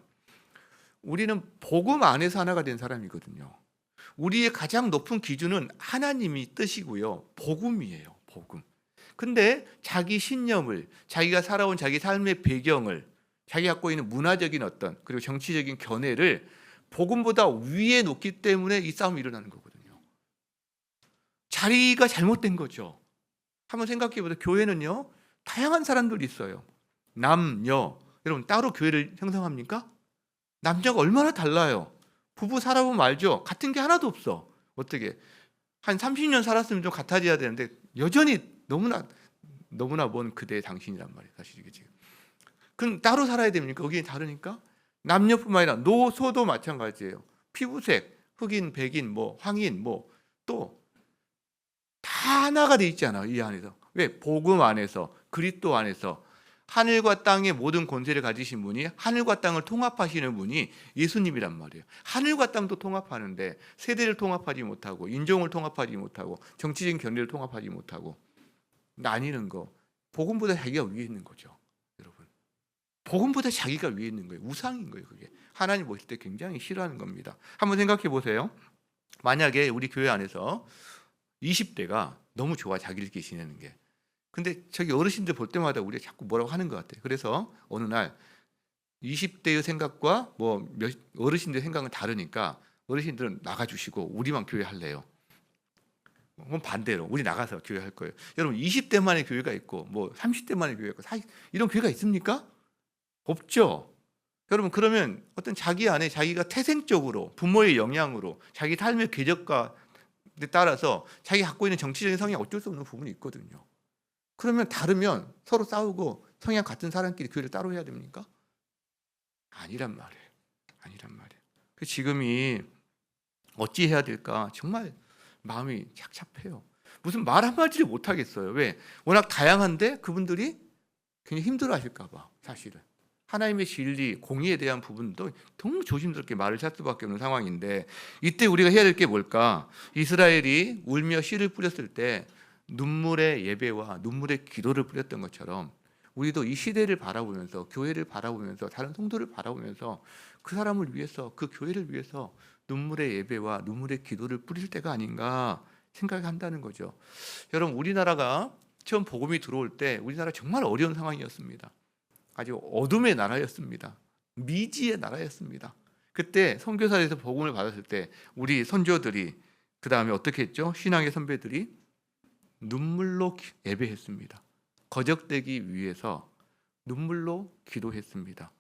우리는 복음 안에서 하나가 된 사람이거든요. 우리의 가장 높은 기준은 하나님이 뜻이고요, 복음이에요. 복음. 근데 자기 신념을, 자기가 살아온 자기 삶의 배경을, 자기 갖고 있는 문화적인 어떤 그리고 정치적인 견해를 복음보다 위에 놓기 때문에 이 싸움이 일어나는 거거든요. 자리가 잘못된 거죠. 한번 생각해 보세요. 교회는요 다양한 사람들이 있어요. 남녀. 여러분 따로 교회를 형성합니까? 남녀가 얼마나 달라요. 부부 살아보면 알죠. 같은 게 하나도 없어. 어떻게 한 30년 살았으면 좀 같아져야 되는데 여전히 너무나 먼 그대 당신이란 말이에요. 사실 이게 지금. 그럼 따로 살아야 됩니까? 의견이 다르니까. 남녀뿐만 아니라 노소도 마찬가지예요. 피부색, 흑인, 백인, 뭐 황인, 뭐 또 다 하나가 돼 있잖아요. 이 안에서. 왜? 복음 안에서, 그리스도 안에서 하늘과 땅의 모든 권세를 가지신 분이, 하늘과 땅을 통합하시는 분이 예수님이란 말이에요. 하늘과 땅도 통합하는데 세대를 통합하지 못하고 인종을 통합하지 못하고 정치적인 견해를 통합하지 못하고 나뉘는 거. 복음보다 자기가 위에 있는 거죠. 여러분. 복음보다 자기가 위에 있는 거예요. 우상인 거예요. 그게. 하나님 보실 때 굉장히 싫어하는 겁니다. 한번 생각해 보세요. 만약에 우리 교회 안에서 20대가 너무 좋아, 자기들끼리 지내는 게. 근데 저기 어르신들 볼 때마다 우리가 자꾸 뭐라고 하는 것 같아요. 그래서 어느 날 20대의 생각과 어르신들의 생각은 다르니까 어르신들은 나가주시고 우리만 교회 할래요. 그럼 반대로 우리 나가서 교회 할 거예요. 여러분 20대만의 교회가 있고 뭐 30대만의 교회가 있고 이런 교회가 있습니까? 없죠. 여러분 그러면 어떤 자기 안에 자기가 태생적으로 부모의 영향으로 자기 삶의 궤적과 따라서 자기 갖고 있는 정치적인 성향이 어쩔 수 없는 부분이 있거든요. 그러면 다르면 서로 싸우고 성향 같은 사람끼리 교회를 따로 해야 됩니까? 아니란 말이에요. 아니란 말이에요. 지금이 어찌 해야 될까 정말 마음이 착잡해요. 무슨 말 한마디를 못 하겠어요. 왜? 워낙 다양한데 그분들이 굉장히 힘들어하실까 봐. 사실은 하나님의 진리, 공의에 대한 부분도 너무 조심스럽게 말을 할 수밖에 없는 상황인데, 이때 우리가 해야 될 게 뭘까? 이스라엘이 울며 씨를 뿌렸을 때 눈물의 예배와 눈물의 기도를 뿌렸던 것처럼, 우리도 이 시대를 바라보면서, 교회를 바라보면서, 다른 성도를 바라보면서 그 사람을 위해서, 그 교회를 위해서 눈물의 예배와 눈물의 기도를 뿌릴 때가 아닌가 생각한다는 거죠. 여러분, 우리나라가 처음 복음이 들어올 때 우리나라 정말 어려운 상황이었습니다. 아주 어둠의 나라였습니다. 미지의 나라였습니다. 그때 선교사에서 복음을 받았을 때 우리 선조들이, 그 다음에 어떻게 했죠? 신앙의 선배들이 눈물로 예배했습니다. 거적되기 위해서 눈물로 기도했습니다.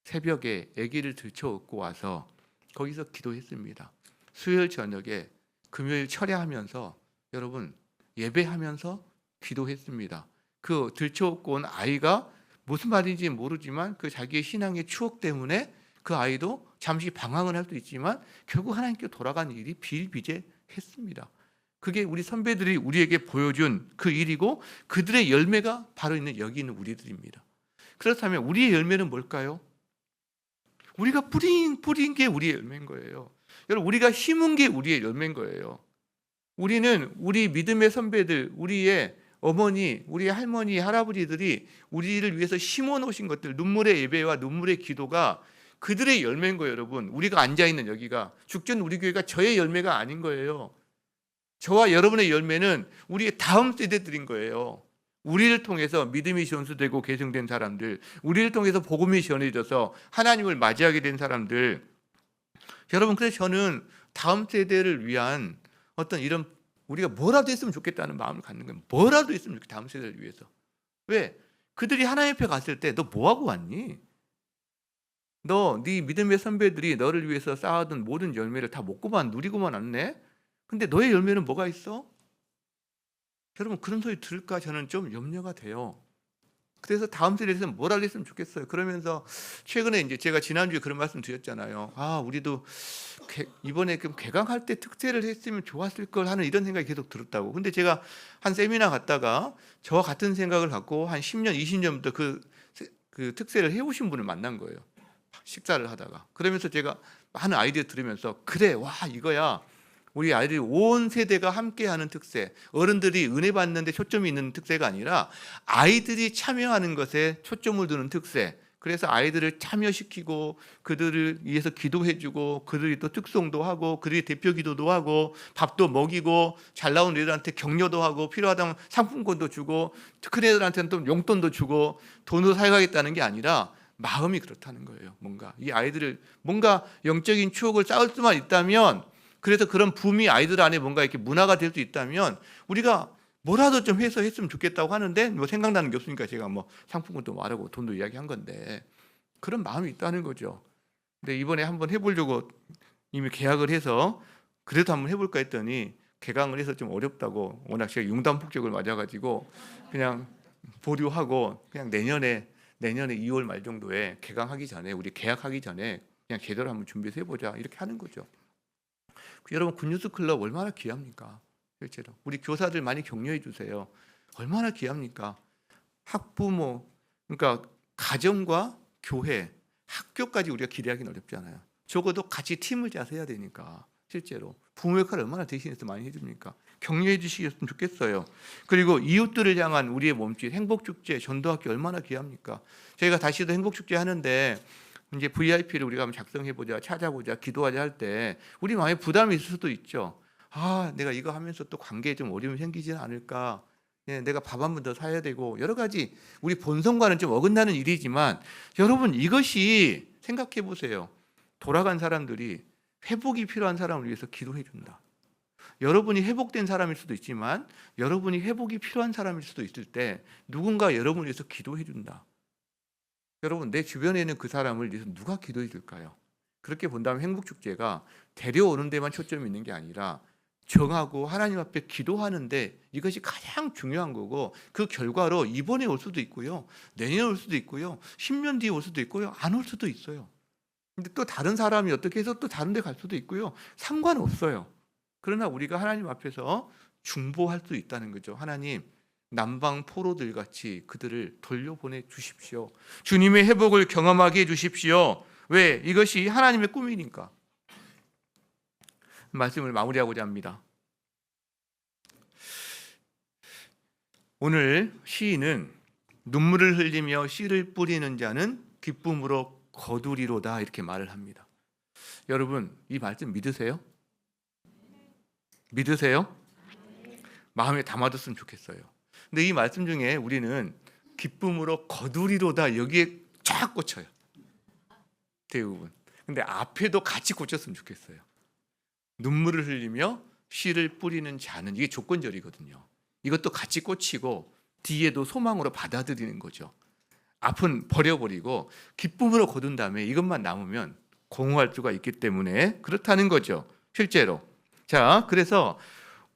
새벽에 아기를 들쳐업고 와서 거기서 기도했습니다. 수요일 저녁에, 금요일 철야하면서 여러분 예배하면서 기도했습니다. 그 들쳐업고 온 아이가 무슨 말인지 모르지만 그 자기의 신앙의 추억 때문에 그 아이도 잠시 방황을 할 수 있지만 결국 하나님께 돌아간 일이 비일비재했습니다. 그게 우리 선배들이 우리에게 보여준 그 일이고, 그들의 열매가 바로 있는 여기 있는 우리들입니다. 그렇다면 우리의 열매는 뭘까요? 우리가 뿌린 게 우리의 열매인 거예요. 여러분, 우리가 심은 게 우리의 열매인 거예요. 우리는 우리 믿음의 선배들, 우리의 어머니, 우리 할머니, 할아버지들이 우리를 위해서 심어 놓으신 것들, 눈물의 예배와 눈물의 기도가 그들의 열매인 거예요. 여러분, 우리가 앉아있는 여기가, 죽전 우리 교회가 저의 열매가 아닌 거예요. 저와 여러분의 열매는 우리의 다음 세대들인 거예요. 우리를 통해서 믿음이 전수되고 계승된 사람들, 우리를 통해서 복음이 전해져서 하나님을 맞이하게 된 사람들. 여러분, 그래서 저는 다음 세대를 위한 어떤 이런, 우리가 뭐라도 했으면 좋겠다는 마음을 갖는 거예요. 뭐라도 했으면 좋겠다, 다음 세대를 위해서. 왜? 그들이 하나님 앞에 갔을 때 너 뭐하고 왔니? 네 믿음의 선배들이 너를 위해서 쌓아둔 모든 열매를 다 먹고만 누리고만 왔네? 근데 너의 열매는 뭐가 있어? 여러분, 그런 소리 들을까 저는 좀 염려가 돼요. 그래서 다음 세대에서는 뭐라도 했으면 좋겠어요. 그러면서 최근에 이제 제가 지난주에 그런 말씀 드렸잖아요. 우리도 이번에 개강할 때 특세를 했으면 좋았을 걸 하는 이런 생각이 계속 들었다고. 근데 제가 한 세미나 갔다가 저와 같은 생각을 갖고 한 10년, 20년부터 그 특세를 해오신 분을 만난 거예요. 식사를 하다가. 그러면서 제가 많은 아이디어 들으면서, 그래, 와, 이거야. 우리 아이들이 온 세대가 함께하는 특세, 어른들이 은혜 받는 데 초점이 있는 특세가 아니라 아이들이 참여하는 것에 초점을 두는 특세. 그래서 아이들을 참여시키고 그들을 위해서 기도해주고, 그들이 또 특송도 하고, 그들이 대표 기도도 하고, 밥도 먹이고, 잘 나온 애들한테 격려도 하고, 필요하다면 상품권도 주고, 큰 애들한테는 또 용돈도 주고, 돈으로 사용하겠다는 게 아니라 마음이 그렇다는 거예요. 뭔가 이 아이들을, 뭔가 영적인 추억을 쌓을 수만 있다면, 그래서 그런 붐이 아이들 안에 뭔가 이렇게 문화가 될 수 있다면 우리가 뭐라도 좀 해서 했으면 좋겠다고 하는데, 뭐 생각나는 게 없으니까 제가 뭐 상품권도 말하고 돈도 이야기한 건데, 그런 마음이 있다는 거죠. 근데 이번에 한번 해보려고 이미 계약을 해서 그래도 한번 해볼까 했더니 개강을 해서 좀 어렵다고, 워낙 제가 융단폭격을 맞아가지고 그냥 보류하고, 그냥 내년에 2월 말 정도에 개강하기 전에, 우리 계약하기 전에 그냥 제대로 한번 준비해서 해보자, 이렇게 하는 거죠. 여러분, 굿뉴스 클럽 얼마나 귀합니까? 실제로 우리 교사들 많이 격려해 주세요. 얼마나 귀합니까? 학부모, 그러니까 가정과 교회, 학교까지 우리가 기대하기는 어렵잖아요. 적어도 같이 팀을 짜서 해야 되니까. 실제로 부모 역할을 얼마나 대신해서 많이 해줍니까? 격려해 주시겠으면 좋겠어요. 그리고 이웃들을 향한 우리의 몸짓, 행복축제, 전도학교 얼마나 귀합니까? 저희가 다시도 행복축제 하는데 이제 VIP를 우리가 한번 작성해보자, 찾아보자, 기도하자 할 때 우리 마음에 부담이 있을 수도 있죠. 내가 이거 하면서 또 관계에 좀 어려움이 생기지는 않을까, 내가 밥 한 번 더 사야 되고, 여러 가지 우리 본성과는 좀 어긋나는 일이지만, 여러분, 이것이 생각해 보세요. 돌아간 사람들이 회복이 필요한 사람을 위해서 기도해 준다. 여러분이 회복된 사람일 수도 있지만 여러분이 회복이 필요한 사람일 수도 있을 때 누군가 여러분을 위해서 기도해 준다. 여러분, 내 주변에 있는 그 사람을 위해서 누가 기도해 줄까요? 그렇게 본다면 행복축제가 데려오는 데만 초점이 있는 게 아니라 정하고 하나님 앞에 기도하는데, 이것이 가장 중요한 거고, 그 결과로 이번에 올 수도 있고요, 내년에 올 수도 있고요, 10년 뒤에 올 수도 있고요, 안 올 수도 있어요. 근데 또 다른 사람이 어떻게 해서 또 다른 데 갈 수도 있고요. 상관없어요. 그러나 우리가 하나님 앞에서 중보할 수 있다는 거죠. 하나님, 남방 포로들 같이 그들을 돌려보내 주십시오. 주님의 회복을 경험하게 해 주십시오. 왜? 이것이 하나님의 꿈이니까. 말씀을 마무리하고자 합니다. 오늘 시인은 눈물을 흘리며 씨를 뿌리는 자는 기쁨으로 거두리로다 이렇게 말을 합니다. 여러분, 이 말씀 믿으세요? 믿으세요? 마음에 담아뒀으면 좋겠어요. 근데 이 말씀 중에 우리는 기쁨으로 거두리로다 여기에 쫙 꽂혀요. 대부분. 근데 앞에도 같이 꽂혔으면 좋겠어요. 눈물을 흘리며 씨를 뿌리는 자는, 이게 조건절이거든요. 이것도 같이 꽂히고 뒤에도 소망으로 받아들이는 거죠. 앞은 버려버리고 기쁨으로 거둔 다음에 이것만 남으면 공허할 수가 있기 때문에 그렇다는 거죠. 실제로. 자, 그래서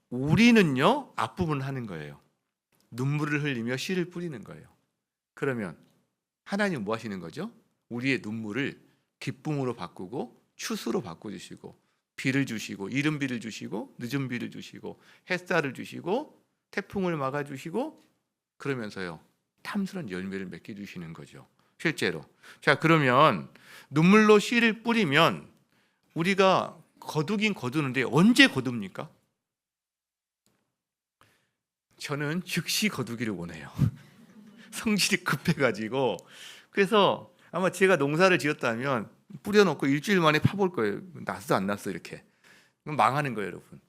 우리는요, 앞부분을 하는 거예요. 눈물을 흘리며 씨를 뿌리는 거예요. 그러면 하나님 뭐 하시는 거죠? 우리의 눈물을 기쁨으로 바꾸고 추수로 바꿔주시고 비를 주시고 이른 비를 주시고 늦은 비를 주시고 햇살을 주시고 태풍을 막아주시고 그러면서요, 탐스런 열매를 맺게 주시는 거죠. 실제로. 자, 그러면 눈물로 씨를 뿌리면 우리가 거두긴 거두는데 언제 거둡니까? 저는 즉시 거두기를 원해요. 성질이 급해가지고. 그래서 아마 제가 농사를 지었다면 뿌려놓고 일주일 만에 파볼 거예요. 났어 안 났어 이렇게. 그럼 망하는 거예요, 여러분.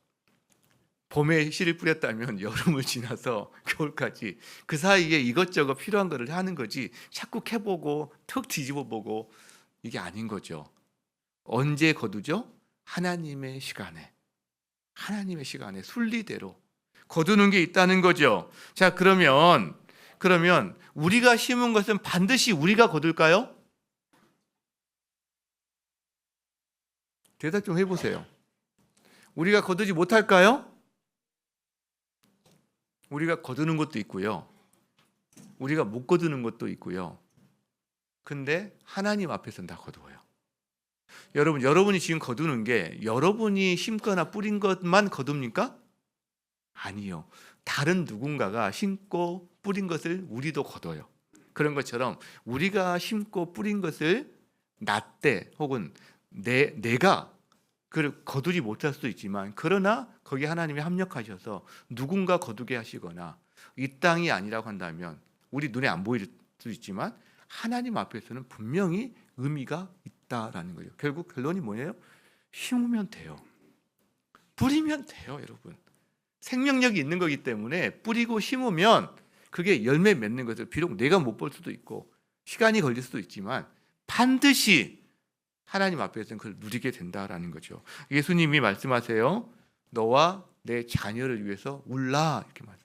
봄에 씨를 뿌렸다면 여름을 지나서 겨울까지 그 사이에 이것저것 필요한 거를 하는 거지 자꾸 캐보고 턱 뒤집어보고 이게 아닌 거죠. 언제 거두죠? 하나님의 시간에 순리대로 거두는 게 있다는 거죠. 자, 그러면 우리가 심은 것은 반드시 우리가 거둘까요? 대답 좀 해보세요. 우리가 거두지 못할까요? 우리가 거두는 것도 있고요. 우리가 못 거두는 것도 있고요. 근데 하나님 앞에서는 다 거두어요. 여러분이 지금 거두는 게 여러분이 심거나 뿌린 것만 거둡니까? 아니요. 다른 누군가가 심고 뿌린 것을 우리도 거둬요. 그런 것처럼 우리가 심고 뿌린 것을 나 때 혹은 내가 그를 거두지 못할 수도 있지만 그러나 거기에 하나님이 합력하셔서 누군가 거두게 하시거나 이 땅이 아니라고 한다면 우리 눈에 안 보일 수도 있지만 하나님 앞에서는 분명히 의미가 있다라는 거예요. 결국 결론이 뭐예요? 심으면 돼요. 뿌리면 돼요, 여러분. 생명력이 있는 거기 때문에 뿌리고 심으면 그게 열매 맺는 것을 비록 내가 못 볼 수도 있고 시간이 걸릴 수도 있지만 반드시 하나님 앞에서는 그걸 누리게 된다라는 거죠. 예수님이 말씀하세요. 너와 내 자녀를 위해서 울라 이렇게 말해요.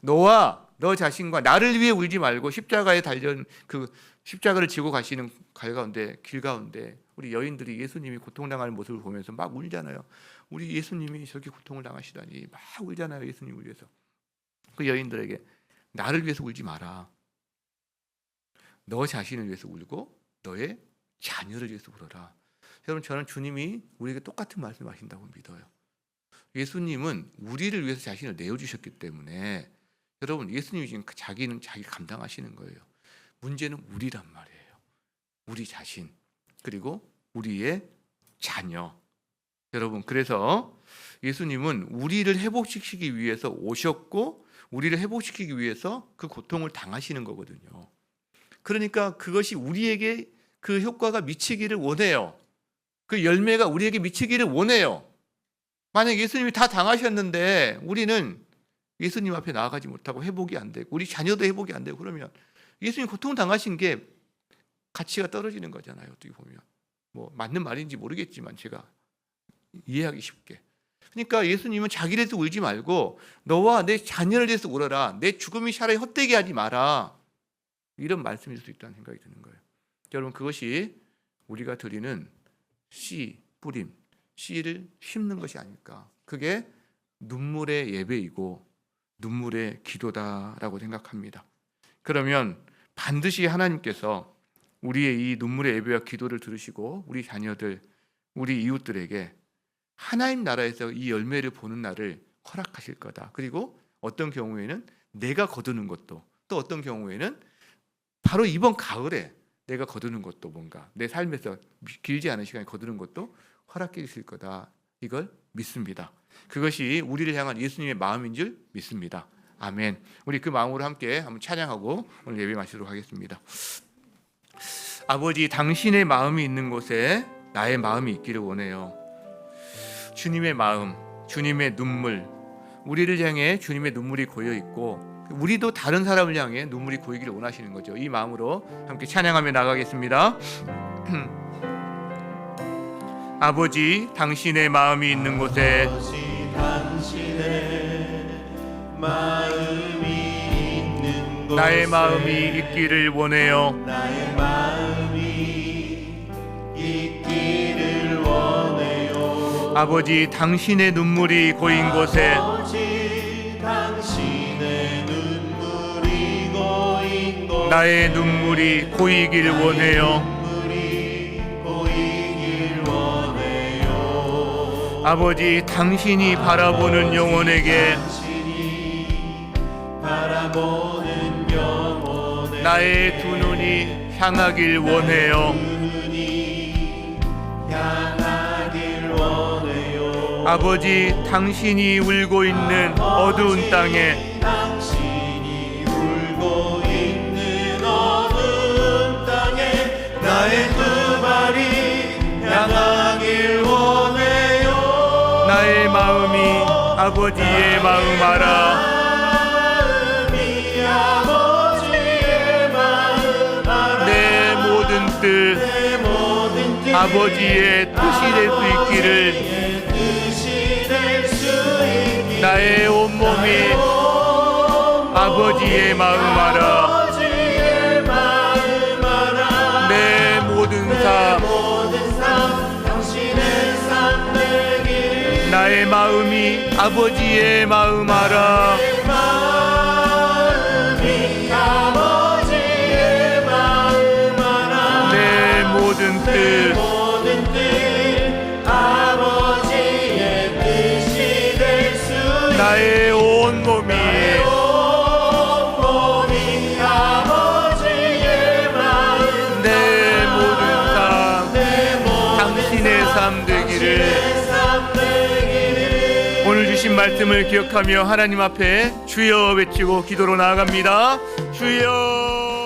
너와 너 자신과 나를 위해 울지 말고 십자가에 달린 그 십자가를 지고 가시는 길 가운데 우리 여인들이 예수님이 고통당하는 모습을 보면서 막 울잖아요. 우리 예수님이 저렇게 고통을 당하시다니 막 울잖아요. 예수님을 위해서. 그 여인들에게 나를 위해서 울지 마라. 너 자신을 위해서 울고 너의 자녀를 위해서 울어라. 여러분, 저는 주님이 우리에게 똑같은 말씀하신다고 믿어요. 예수님은 우리를 위해서 자신을 내어주셨기 때문에 여러분, 예수님이 지금 자기는 자기 감당하시는 거예요. 문제는 우리란 말이에요. 우리 자신 그리고 우리의 자녀. 여러분, 그래서 예수님은 우리를 회복시키기 위해서 오셨고 우리를 회복시키기 위해서 그 고통을 당하시는 거거든요. 그러니까 그것이 우리에게 그 효과가 미치기를 원해요. 그 열매가 우리에게 미치기를 원해요. 만약 예수님이 다 당하셨는데 우리는 예수님 앞에 나아가지 못하고 회복이 안 되고 우리 자녀도 회복이 안 되고 그러면 예수님 고통 당하신 게 가치가 떨어지는 거잖아요. 어떻게 보면 뭐 맞는 말인지 모르겠지만 제가 이해하기 쉽게. 그러니까 예수님은 자기를 위해서 울지 말고 너와 내 자녀를 위해서 울어라. 내 죽음이 차라리 헛되게 하지 마라. 이런 말씀일 수 있다는 생각이 드는 거예요. 여러분, 그것이 우리가 드리는 씨 뿌림, 씨를 심는 것이 아닐까. 그게 눈물의 예배이고 눈물의 기도다라고 생각합니다. 그러면 반드시 하나님께서 우리의 이 눈물의 예배와 기도를 들으시고 우리 자녀들, 우리 이웃들에게 하나님 나라에서 이 열매를 보는 날을 허락하실 거다. 그리고 어떤 경우에는 내가 거두는 것도, 또 어떤 경우에는 바로 이번 가을에 내가 거두는 것도, 뭔가 내 삶에서 길지 않은 시간에 거두는 것도 허락해 주실 거다, 이걸 믿습니다. 그것이 우리를 향한 예수님의 마음인 줄 믿습니다. 아멘. 우리 그 마음으로 함께 한번 찬양하고 오늘 예배 마치도록 하겠습니다. 아버지, 당신의 마음이 있는 곳에 나의 마음이 있기를 원해요. 주님의 마음, 주님의 눈물, 우리를 향해 주님의 눈물이 고여 있고 우리도 다른 사람을 향해 눈물이 고이기를 원하시는 거죠. 이 마음으로 함께 찬양하며 나가겠습니다. 아버지, 당신의 마음이 있는 곳에, 아버지, 당신의 마음이 있는 곳에 나의 마음이 있기를 원해요. 나의 마음이 있기를 원해요. 아버지, 당신의 눈물이 고인 곳에, 아버지, 당신의 눈물이 고인 곳에 나의 눈물이 고이길 원해요. 눈물이 고이길 원해요. 아버지, 당신이 바라보는 영혼에게, 당신이 바라보는 영혼에 나의 두 눈이 향하길 원해요. 눈이 향하길 원해요. 아버지, 당신이 울고 있는 어두운 땅에, 당신이 울고 있는 어두운 땅에 나의 두 발이 향하길 원해요. 나의 마음이 아버지의 마음 알아. 마음이 아버지의 마음 알아. 내 모든 뜻, 내 모든 뜻 아버지의 뜻이 될 수 있기를, 뜻이 될 수 있기를 나의 온몸이 아버지의 마음 알아. 아버지의 마음 알아. 내 모든 삶, 모든 삶 당신의 삶 되기를 나의 마음이 아버지의 마음 알아. 마음이 아버지의 마음 알아. 내 모든 뜻, 모든 뜻 아버지의 뜻이 될 수 나의 온몸이 온몸이 아버지의 마음 내 모든 삶, 내 모든 당신의 삶 되기를. 삶 되기를 오늘 주신 말씀을 기억하며 하나님 앞에 주여 외치고 기도로 나아갑니다. 주여.